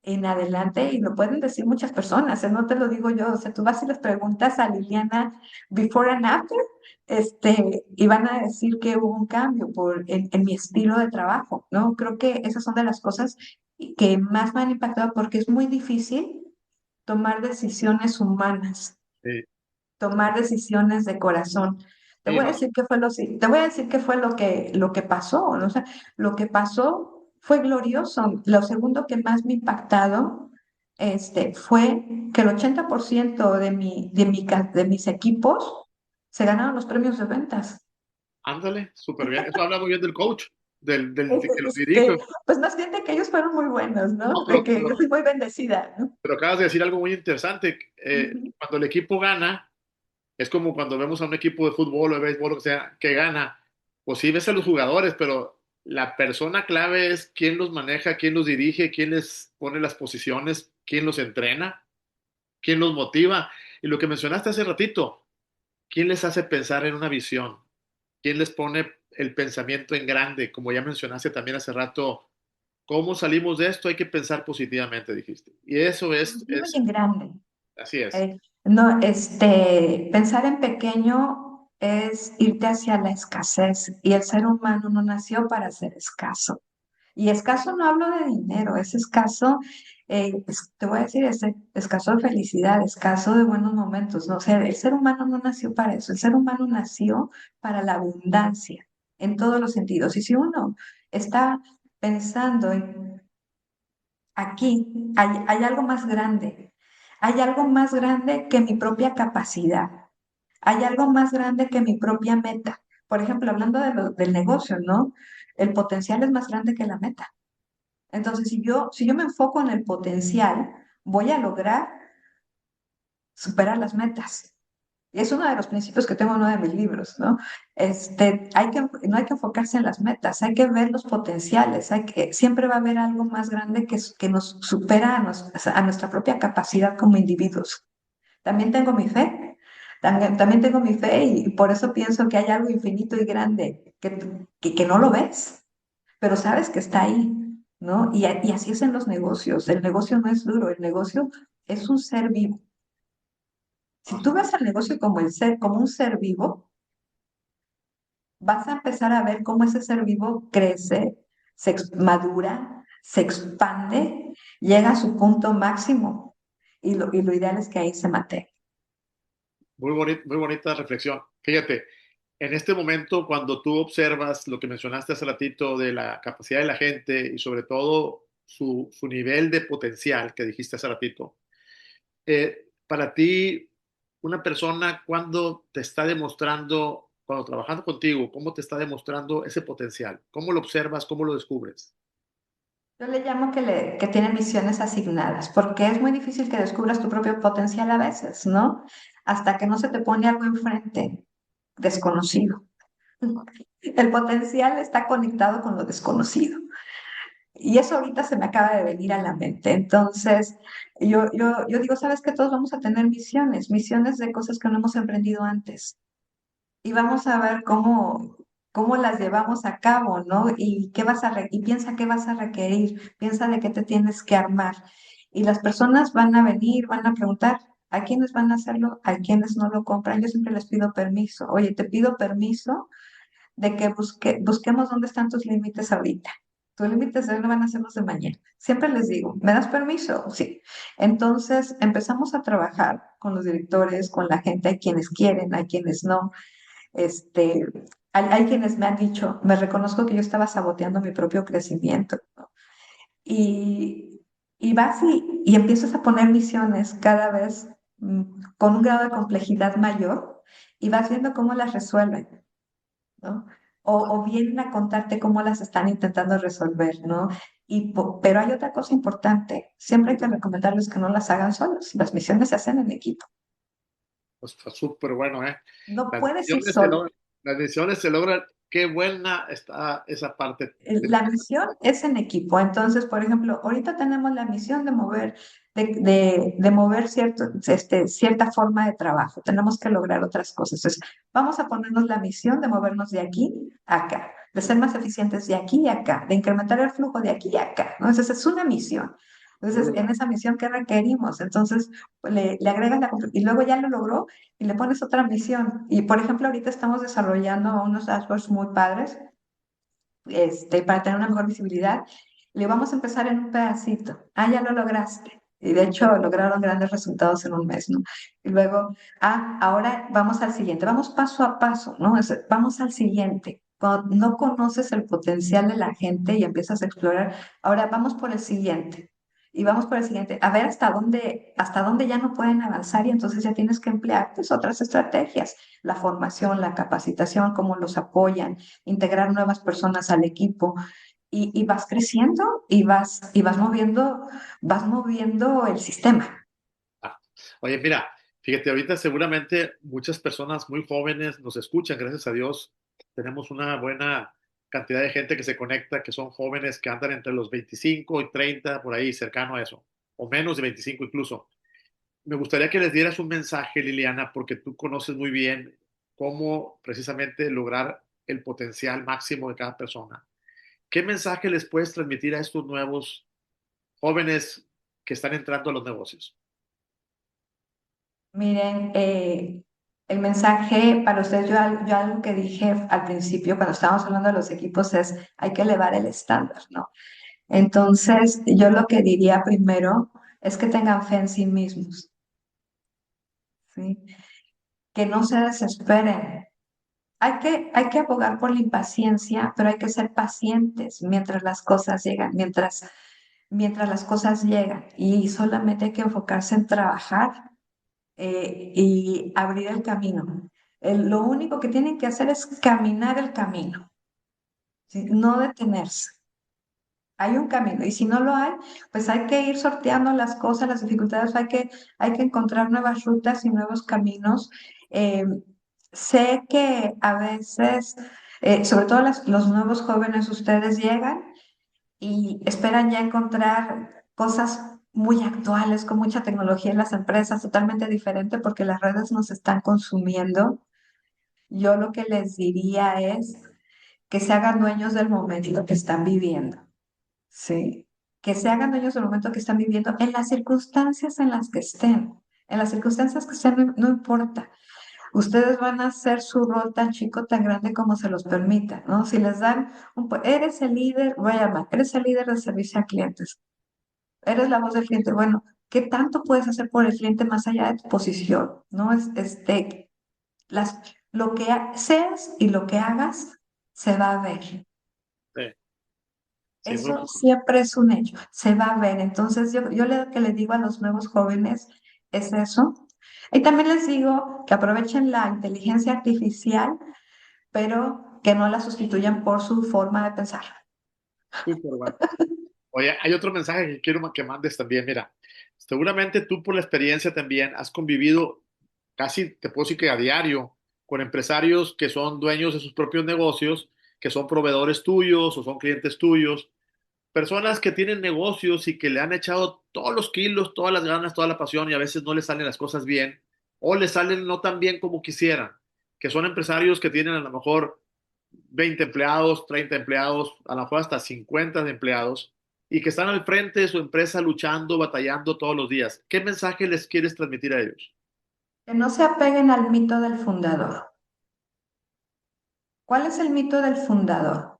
en adelante, y lo pueden decir muchas personas, no te lo digo yo, o sea, tú vas y les preguntas a Liliana before and after, y van a decir que hubo un cambio en mi estilo de trabajo, ¿no? Creo que esas son de las cosas que más me han impactado porque es muy difícil tomar decisiones humanas, Sí, tomar decisiones de corazón. Te sí, voy a no, decir qué fue te voy a decir qué fue lo que pasó, ¿no? O sea, lo que pasó fue glorioso. Lo segundo que más me ha impactado, fue que el 80% de mis equipos se ganaron los premios de ventas. ándale, súper bien. Eso habla muy bien del coach, del que los dirige. Pues más bien de que ellos fueron muy buenos, No, ¿no? De que yo fui muy bendecida, ¿no? pero acabas de decir algo muy interesante. Ujú. Cuando el equipo gana, es como cuando vemos a un equipo de fútbol o de béisbol, o sea, que gana. Pues sí ves a los jugadores, pero la persona clave es quién los maneja, quién los dirige, quién les pone las posiciones, quién los entrena, quién los motiva. Y lo que mencionaste hace ratito, quién les hace pensar en una visión, quién les pone el pensamiento en grande, como ya mencionaste también hace rato. ¿Cómo salimos de esto? Hay que pensar positivamente, dijiste. Y eso Muy en grande. así es. No, pensar en pequeño es irte hacia la escasez y el ser humano no nació para ser escaso. Y escaso no hablo de dinero, es escaso, te voy a decir, escaso de felicidad, escaso de buenos momentos, ¿no? O sea, el ser humano no nació para eso, el ser humano nació para la abundancia en todos los sentidos. Y si uno está pensando en aquí, hay algo más grande, hay algo más grande que mi propia capacidad, hay algo más grande que mi propia meta. Por ejemplo, hablando del negocio, ¿no? El potencial es más grande que la meta. Entonces, si yo me enfoco en el potencial, voy a lograr superar las metas. Y es uno de los principios que tengo en uno de mis libros, ¿no? No hay que enfocarse en las metas, hay que ver los potenciales, siempre va a haber algo más grande que nos supera a nuestra propia capacidad como individuos. También tengo mi fe, también tengo mi fe y por eso pienso que hay algo infinito y grande que no lo ves, pero sabes que está ahí, ¿no? Y así es en los negocios. El negocio no es duro, el negocio es un ser vivo. Si tú ves al negocio como un ser vivo, vas a empezar a ver cómo ese ser vivo crece, madura, se expande, llega a su punto máximo y lo ideal es que ahí se mantenga. Muy bonita reflexión. Fíjate, en este momento, cuando tú observas lo que mencionaste hace ratito de la capacidad de la gente y sobre todo su nivel de potencial que dijiste hace ratito, para ti, una persona, cuando te está demostrando, cuando trabajando contigo, cómo te está demostrando ese potencial? ¿Cómo lo observas? ¿Cómo lo descubres? Yo le llamo que tiene misiones asignadas, porque es muy difícil que descubras tu propio potencial a veces, ¿no? Hasta que no se te pone algo enfrente desconocido. El potencial está conectado con lo desconocido. Y eso ahorita se me acaba de venir a la mente. Entonces, yo digo, ¿sabes qué? Todos vamos a tener misiones, misiones de cosas que no hemos emprendido antes. Y vamos a ver cómo las llevamos a cabo, ¿no? Y y piensa qué vas a requerir, piensa de qué te tienes que armar. Y las personas van a venir, van a preguntar a quiénes van a hacerlo, a quiénes no lo compran. Yo siempre les pido permiso. Oye, te pido permiso de que busquemos dónde están tus límites ahorita. Tus límites de hoy no van a ser los de mañana. Siempre les digo, ¿me das permiso? Sí. Entonces empezamos a trabajar con los directores, con la gente, hay quienes quieren, hay quienes no. Este, hay quienes me han dicho, me reconozco que yo estaba saboteando mi propio crecimiento, ¿no? Y, y vas y empiezas a poner misiones cada vez con un grado de complejidad mayor y vas viendo cómo las resuelven, ¿no? O vienen a contarte cómo las están intentando resolver, ¿no? Pero hay otra cosa importante, siempre hay que recomendarles que no las hagan solos, las misiones se hacen en equipo, Pues está súper bueno, ¿eh? no Las puedes ir misiones se solo. logran, las misiones se logran. Qué buena está esa parte. La misión es en equipo. Entonces, por ejemplo, ahorita tenemos la misión de mover, de mover cierta forma de trabajo. Tenemos que lograr otras cosas. Entonces, vamos a ponernos la misión de movernos de aquí a acá, de ser más eficientes de aquí y acá, de incrementar el flujo de aquí y acá, ¿no? Entonces, es una misión. Entonces, en esa misión, ¿qué requerimos? Entonces, le agregas y luego ya lo logró y le pones otra misión. Y, por ejemplo, ahorita estamos desarrollando unos dashboards muy padres para tener una mejor visibilidad. Le vamos a empezar en un pedacito. Ah, ya lo lograste. Y de hecho lograron grandes resultados en un mes, ¿no? Y luego, ahora vamos al siguiente. Vamos paso a paso, ¿no? Vamos al siguiente. Cuando no conoces el potencial de la gente y empiezas a explorar, ahora vamos por el siguiente. Y vamos por el siguiente, a ver hasta dónde ya no pueden avanzar y entonces ya tienes que emplear pues otras estrategias, la formación, la capacitación, cómo los apoyan, integrar nuevas personas al equipo y vas creciendo vas moviendo el sistema. Ah, oye, mira, fíjate, ahorita seguramente muchas personas muy jóvenes nos escuchan, gracias a Dios. Tenemos una buena cantidad de gente que se conecta, que son jóvenes que andan entre los 25 y 30, por ahí, cercano a eso, o menos de 25 incluso. Me gustaría que les dieras un mensaje, Liliana, porque tú conoces muy bien cómo precisamente lograr el potencial máximo de cada persona. ¿Qué mensaje les puedes transmitir a estos nuevos jóvenes que están entrando a los negocios? Miren, el mensaje para ustedes, yo algo que dije al principio cuando estábamos hablando de los equipos es hay que elevar el estándar, ¿no? Entonces, yo lo que diría primero es que tengan fe en sí mismos, ¿sí? Que no se desesperen. Hay que abogar por la impaciencia, pero hay que ser pacientes mientras las cosas llegan, mientras las cosas llegan. Y solamente hay que enfocarse en trabajar y abrir el camino. Lo único que tienen que hacer es caminar el camino, ¿sí? No detenerse. Hay un camino y si no lo hay, pues hay que ir sorteando las cosas, las dificultades, hay que encontrar nuevas rutas y nuevos caminos. Eh, sé que a veces, sobre todo los nuevos jóvenes, ustedes llegan y esperan ya encontrar cosas muy actuales, con mucha tecnología en las empresas, totalmente diferente porque las redes nos están consumiendo. Yo lo que les diría es que se hagan dueños del momento que están viviendo. Sí, que se hagan dueños del momento que están viviendo en las circunstancias en las que estén. En las circunstancias que estén, no, no importa. Ustedes van a hacer su rol tan chico, tan grande como se los permita, ¿no? Si les dan eres el líder, voy a llamar, eres el líder de servicio a clientes, eres la voz del cliente. Bueno, ¿qué tanto puedes hacer por el cliente más allá de tu posición? ¿No? Las, lo que seas y lo que hagas se va a ver. Sí, sí, muy Eso siempre es un hecho, se va a ver. Entonces, yo lo que les digo a los nuevos jóvenes es eso. Y también les digo que aprovechen la inteligencia artificial, pero que no la sustituyan por su forma de pensar. súper bueno. Oye, hay otro mensaje que quiero que mandes también. Mira, seguramente tú por la experiencia también has convivido casi, te puedo decir que a diario, con empresarios que son dueños de sus propios negocios, que son proveedores tuyos o son clientes tuyos. personas que tienen negocios y que le han echado todos los kilos, todas las ganas, toda la pasión y a veces no les salen las cosas bien o les salen no tan bien como quisieran, que son empresarios que tienen a lo mejor 20 empleados, 30 empleados, a lo mejor hasta 50 empleados y que están al frente de su empresa luchando, batallando todos los días. ¿Qué mensaje les quieres transmitir a ellos? Que no se apeguen al mito del fundador. ¿Cuál es el mito del fundador?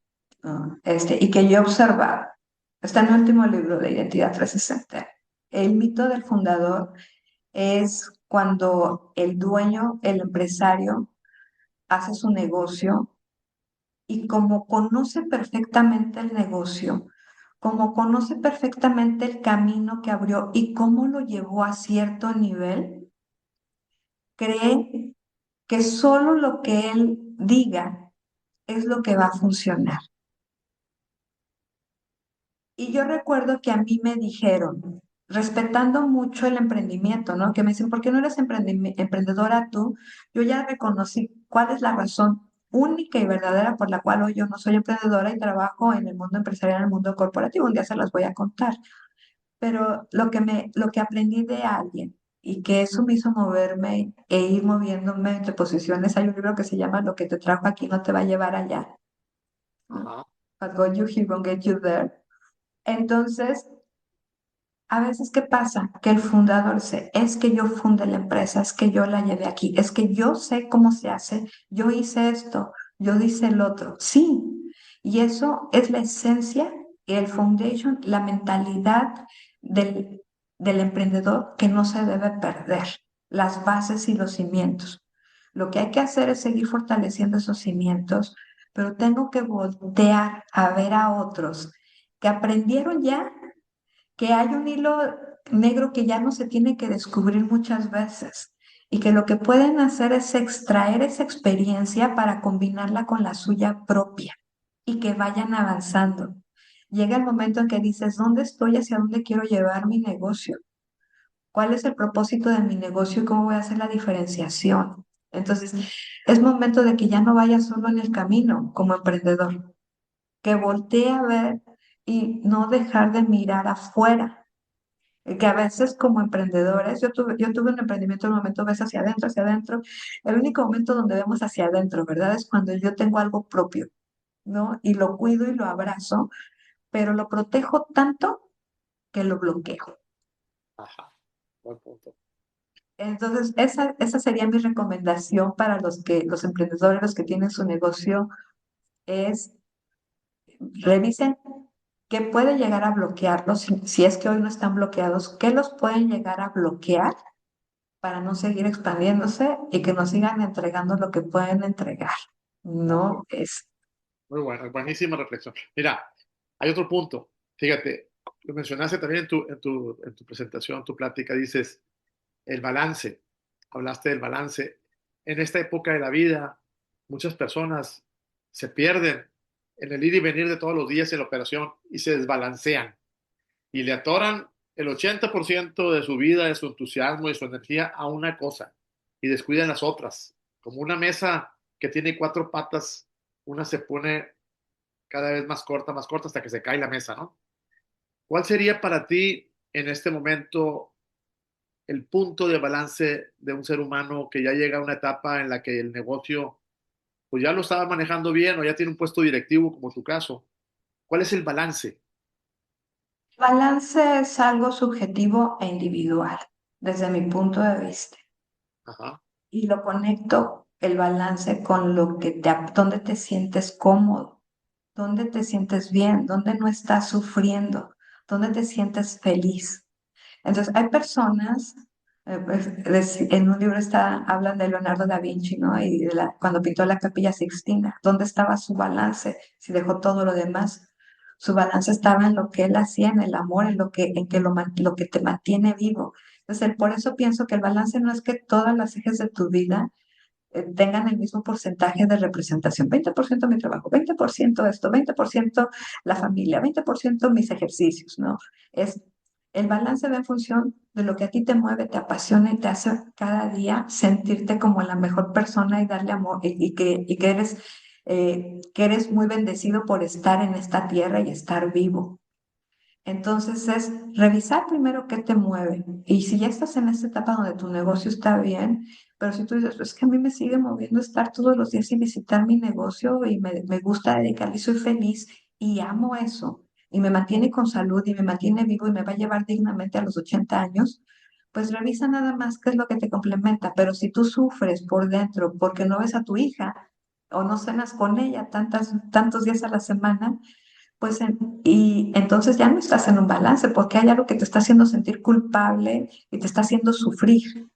Y que yo he observado. Está en el último libro de Identidad 360. El mito del fundador es cuando el dueño, el empresario, hace su negocio y como conoce perfectamente el negocio, como conoce perfectamente el camino que abrió y cómo lo llevó a cierto nivel, cree que solo lo que él diga es lo que va a funcionar. Y yo recuerdo que a mí me dijeron, respetando mucho el emprendimiento, ¿no? Que me dicen, ¿por qué no eres emprendedora tú? Yo ya reconocí cuál es la razón única y verdadera por la cual hoy yo no soy emprendedora y trabajo en el mundo empresarial, en el mundo corporativo. Un día se las voy a contar. Pero lo que aprendí de alguien y que eso me hizo moverme e ir moviéndome entre posiciones, hay un libro que se llama Lo que te trajo aquí no te va a llevar allá, ¿no? Ajá, What got you here won't get you there. Entonces, a veces, ¿qué pasa? Que el fundador dice, es que yo fundé la empresa, es que yo la llevé aquí, es que yo sé cómo se hace, yo hice esto, yo hice el otro. Sí, y eso es la esencia, el foundation, la mentalidad del, del emprendedor que no se debe perder, las bases y los cimientos. Lo que hay que hacer es seguir fortaleciendo esos cimientos, pero tengo que voltear a ver a otros que aprendieron ya que hay un hilo negro que ya no se tiene que descubrir muchas veces y que lo que pueden hacer es extraer esa experiencia para combinarla con la suya propia y que vayan avanzando. Llega el momento en que dices, ¿dónde estoy? ¿Hacia dónde quiero llevar mi negocio? ¿Cuál es el propósito de mi negocio y cómo voy a hacer la diferenciación? Entonces, es momento de que ya no vayas solo en el camino como emprendedor, que voltee a ver y no dejar de mirar afuera, que a veces como emprendedores, yo tuve un emprendimiento en un momento, ves hacia adentro, el único momento donde vemos hacia adentro, ¿verdad? Es cuando yo tengo algo propio, ¿no? Y lo cuido y lo abrazo, pero lo protejo tanto que lo bloqueo. ajá, buen punto. Entonces, esa sería mi recomendación para los emprendedores, los que tienen su negocio, es revisen qué puede llegar a bloquearlos, si es que hoy no están bloqueados, qué los pueden llegar a bloquear para no seguir expandiéndose y que nos sigan entregando lo que pueden entregar. Ok, No es muy bueno, buenísima reflexión. Mira, hay otro punto. Fíjate, lo mencionaste también en tu presentación, tu plática, dices el balance. Hablaste del balance. En esta época de la vida, muchas personas se pierden en el ir y venir de todos los días en la operación y se desbalancean y le atoran el 80% de su vida, de su entusiasmo, de su energía a una cosa y descuidan las otras. Como una mesa que tiene cuatro patas, una se pone cada vez más corta hasta que se cae la mesa, ¿no? ¿Cuál sería para ti en este momento el punto de balance de un ser humano que ya llega a una etapa en la que el negocio pues ya lo estaba manejando bien o ya tiene un puesto directivo como tu caso? ¿Cuál es el balance? balance, es algo subjetivo e individual desde mi punto de vista Ajá, y lo conecto el balance con lo que dónde te sientes cómodo, dónde te sientes bien, dónde no estás sufriendo, dónde te sientes feliz. Entonces, hay personas, en un libro hablan de Leonardo da Vinci, ¿no? Y cuando pintó la Capilla Sixtina, ¿dónde estaba su balance? Si dejó todo lo demás, su balance estaba en lo que él hacía, en el amor, en que lo que te mantiene vivo. Entonces, por eso pienso que el balance no es que todas las ejes de tu vida tengan el mismo porcentaje de representación. 20% mi trabajo, 20% esto, 20% la familia, 20% mis ejercicios, ¿no? Es el balance va en función de lo que a ti te mueve, te apasiona y te hace cada día sentirte como la mejor persona y darle amor y que eres muy bendecido por estar en esta tierra y estar vivo. Entonces es revisar primero qué te mueve. Y si ya estás en esta etapa donde tu negocio está bien, pero si tú dices, es que a mí me sigue moviendo estar todos los días y visitar mi negocio y me gusta dedicarle y soy feliz y amo eso y me mantiene con salud y me mantiene vivo y me va a llevar dignamente a los 80 años, pues revisa nada más qué es lo que te complementa. Pero si tú sufres por dentro porque no ves a tu hija o no cenas con ella tantos días a la semana, pues y entonces ya no estás en un balance porque hay algo que te está haciendo sentir culpable y te está haciendo sufrir,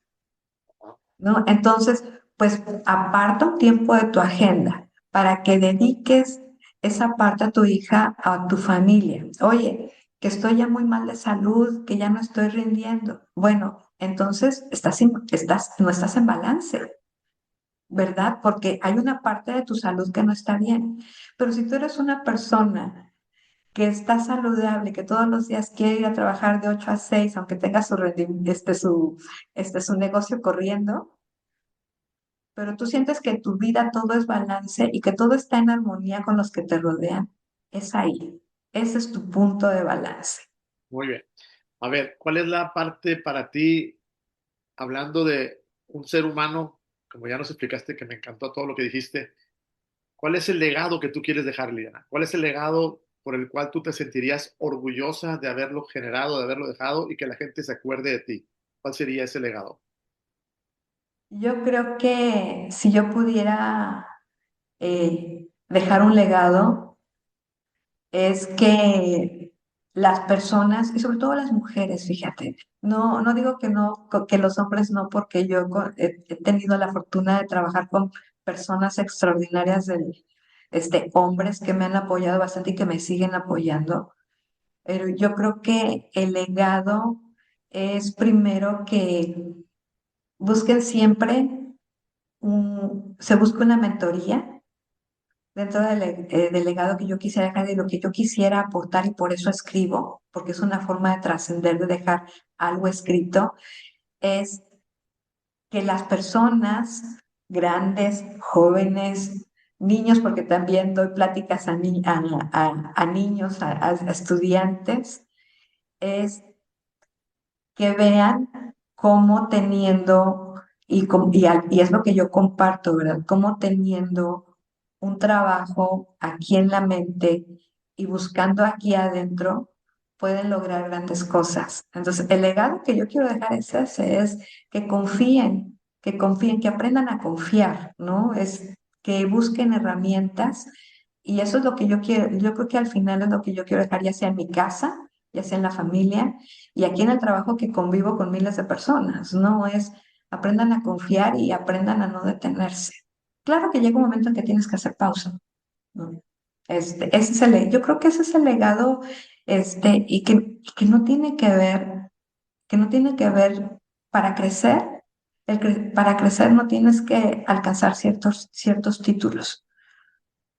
¿no? Entonces, pues aparta un tiempo de tu agenda para que dediques esa parte a tu hija, a tu familia. Oye, que estoy ya muy mal de salud, que ya no estoy rindiendo. Bueno, entonces no estás en balance, ¿verdad? Porque hay una parte de tu salud que no está bien. Pero si tú eres una persona que está saludable, que todos los días quiere ir a trabajar de 8 a 6, aunque tenga su negocio corriendo, pero tú sientes que tu vida todo es balance y que todo está en armonía con los que te rodean, es ahí. Ese es tu punto de balance. Muy bien. A ver, ¿cuál es la parte para ti, hablando de un ser humano, como ya nos explicaste, que me encantó todo lo que dijiste? ¿Cuál es el legado que tú quieres dejar, Liliana? ¿Cuál es el legado por el cual tú te sentirías orgullosa de haberlo generado, de haberlo dejado y que la gente se acuerde de ti? ¿Cuál sería ese legado? Yo creo que si yo pudiera dejar un legado, es que las personas, y sobre todo las mujeres, fíjate, no digo que no, que los hombres no, porque yo he tenido la fortuna de trabajar con personas extraordinarias hombres que me han apoyado bastante y que me siguen apoyando, pero yo creo que el legado es primero que busquen siempre se busca una mentoría dentro del legado que yo quisiera dejar, de lo que yo quisiera aportar y por eso escribo, porque es una forma de trascender, de dejar algo escrito, es que las personas grandes, jóvenes, niños, porque también doy pláticas a niños, a estudiantes, es que vean cómo teniendo, y es lo que yo comparto, ¿verdad? Cómo teniendo un trabajo aquí en la mente y buscando aquí adentro, pueden lograr grandes cosas. Entonces, el legado que yo quiero dejar es ese, es que confíen, que aprendan a confiar, ¿no? Es que busquen herramientas y eso es lo que yo quiero, yo creo que al final es lo que yo quiero dejar, ya sea en mi casa, ya sea en la familia y aquí en el trabajo que convivo con miles de personas, ¿no? Es aprendan a confiar y aprendan a no detenerse. Claro que llega un momento en que tienes que hacer pausa, ¿no? Ese es yo creo que ese es el legado, y que no tiene que ver, que no tiene que ver para crecer. Para crecer no tienes que alcanzar ciertos títulos.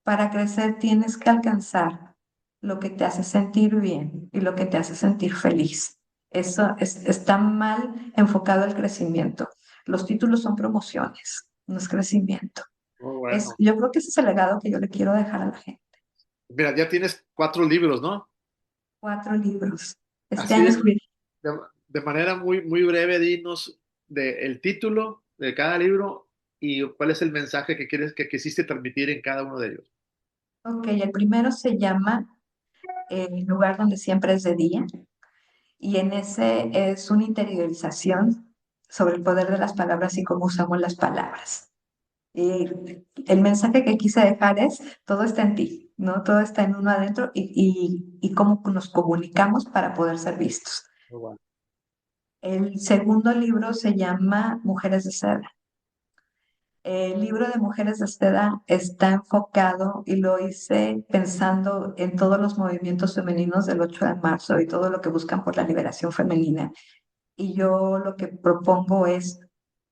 Para crecer tienes que alcanzar lo que te hace sentir bien y lo que te hace sentir feliz. Está mal enfocado el crecimiento. Los títulos son promociones, no es crecimiento. Muy bueno. Yo creo que ese es el legado que yo le quiero dejar a la gente. Mira, ya tienes 4 libros, ¿no? 4 libros. Este Así año escribí. de, de manera muy, muy breve, dinos el título de cada libro y cuál es el mensaje que quieres que quisiste transmitir en cada uno de ellos. Ok, el primero se llama El lugar donde siempre es de día y en ese es una interiorización sobre el poder de las palabras y cómo usamos las palabras. Y el mensaje que quise dejar es, todo está en ti, ¿no? Todo está en uno adentro y cómo nos comunicamos para poder ser vistos. Muy bueno. El segundo libro se llama Mujeres de Seda. El libro de Mujeres de Seda está enfocado y lo hice pensando en todos los movimientos femeninos del 8 de marzo y todo lo que buscan por la liberación femenina. Y yo lo que propongo es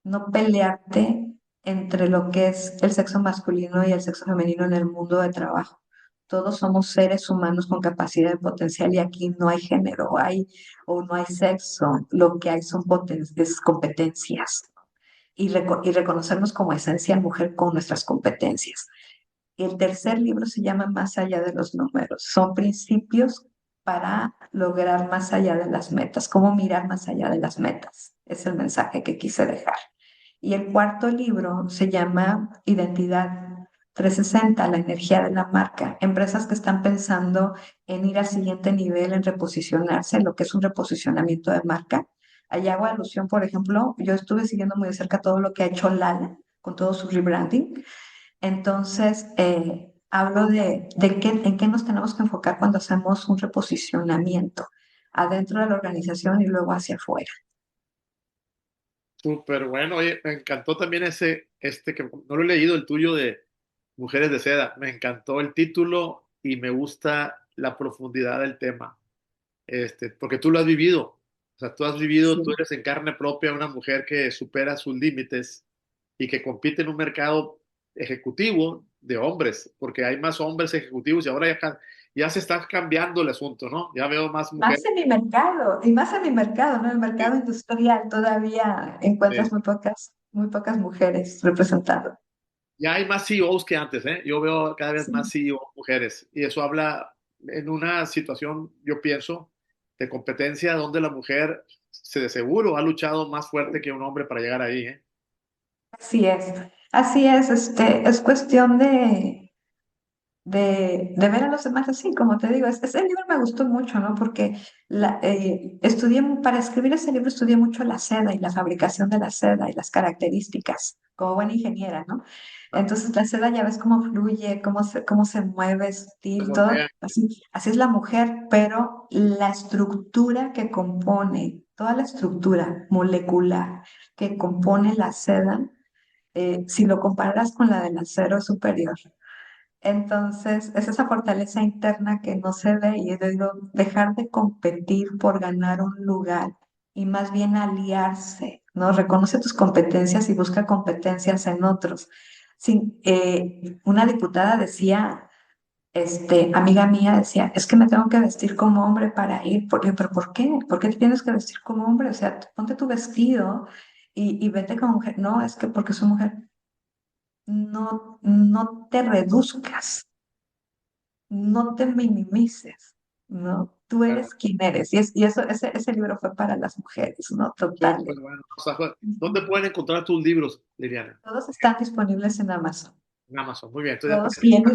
no pelearte entre lo que es el sexo masculino y el sexo femenino en el mundo de trabajo. Todos somos seres humanos con capacidad de potencial y aquí no hay género, o no hay sexo, lo que hay son es competencias y reconocernos como esencia mujer con nuestras competencias. El tercer libro se llama Más allá de los números. Son principios para lograr más allá de las metas, cómo mirar más allá de las metas. Es el mensaje que quise dejar. Y el cuarto libro se llama Identidad 360, la energía de la marca. Empresas que están pensando en ir al siguiente nivel, en reposicionarse, lo que es un reposicionamiento de marca. Allá hago alusión, por ejemplo, yo estuve siguiendo muy de cerca todo lo que ha hecho Lala con todo su rebranding. Entonces, hablo en qué nos tenemos que enfocar cuando hacemos un reposicionamiento adentro de la organización y luego hacia afuera. Súper bueno. Oye, me encantó también que no lo he leído, el tuyo de Mujeres de Seda. Me encantó el título y me gusta la profundidad del tema. Porque tú lo has vivido. O sea, tú has vivido, tú Sí. eres en carne propia una mujer que supera sus límites y que compite en un mercado ejecutivo de hombres, porque hay más hombres ejecutivos y ahora ya se está cambiando el asunto, ¿no? Ya veo más Más mujeres. en mi mercado, y más en mi mercado, ¿no? El mercado industrial todavía encuentras muy pocas mujeres representando. Ya hay más CEOs que antes, ¿eh? Yo veo cada vez más Sí. CEOs mujeres y eso habla en una situación, yo pienso, de competencia donde la mujer se de seguro ha luchado más fuerte que un hombre para llegar ahí, ¿eh? Así es, es cuestión de ver a los demás así, como te digo, ese libro me gustó mucho, ¿no? Porque para escribir ese libro estudié mucho la seda y la fabricación de la seda y las características, como buena ingeniera, ¿no? Entonces la seda ya ves cómo fluye, cómo se mueve, Se sutil, todo, moldea. así es la mujer, pero la estructura que compone, toda la estructura molecular que compone la seda, si lo comparas con la del acero, es superior. Entonces, es esa fortaleza interna que no se ve y yo digo, dejar de competir por ganar un lugar y más bien aliarse, ¿no? Reconoce tus competencias y busca competencias en otros. Sí, una diputada decía, amiga mía decía, es que me tengo que vestir como hombre para ir, pero ¿por qué? ¿Por qué te tienes que vestir como hombre? O sea, ponte tu vestido y vete como mujer. No, es que porque soy mujer. No, no te reduzcas, no te minimices, ¿no? Tú eres quien eres. Y eso, ese libro fue para las mujeres, ¿no? Total. Súper bueno. O sea, ¿dónde pueden encontrar tus libros, Liliana? Todos están disponibles en Amazon. En Amazon. Muy bien. Entonces, Todos. Y el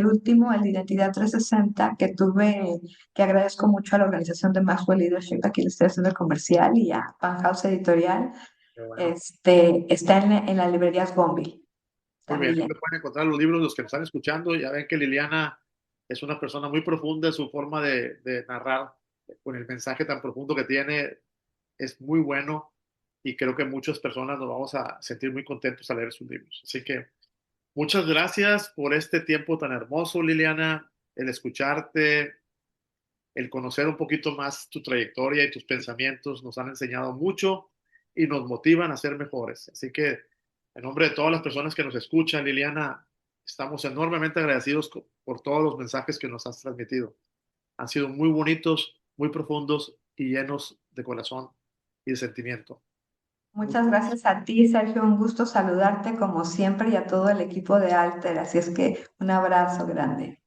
último, el de Identidad 360, que tuve, que agradezco mucho a la organización de Maxwell Leadership, aquí le estoy haciendo el comercial, y a Pan House Editorial, bueno, está en las librerías Gonville muy bien. también. ¿Dónde pueden encontrar los libros los que me están escuchando? Ya ven que Liliana es una persona muy profunda en su forma de narrar, con el mensaje tan profundo que tiene, es muy bueno y creo que muchas personas nos vamos a sentir muy contentos al leer sus libros. Así que muchas gracias por este tiempo tan hermoso, Liliana, el escucharte, el conocer un poquito más tu trayectoria y tus pensamientos nos han enseñado mucho y nos motivan a ser mejores. Así que en nombre de todas las personas que nos escuchan, Liliana, estamos enormemente agradecidos por todos los mensajes que nos has transmitido. Han sido muy bonitos, muy profundos y llenos de corazón y de sentimiento. Muchas gracias a ti, Sergio. Un gusto saludarte como siempre y a todo el equipo de Alter. Así es que un abrazo grande.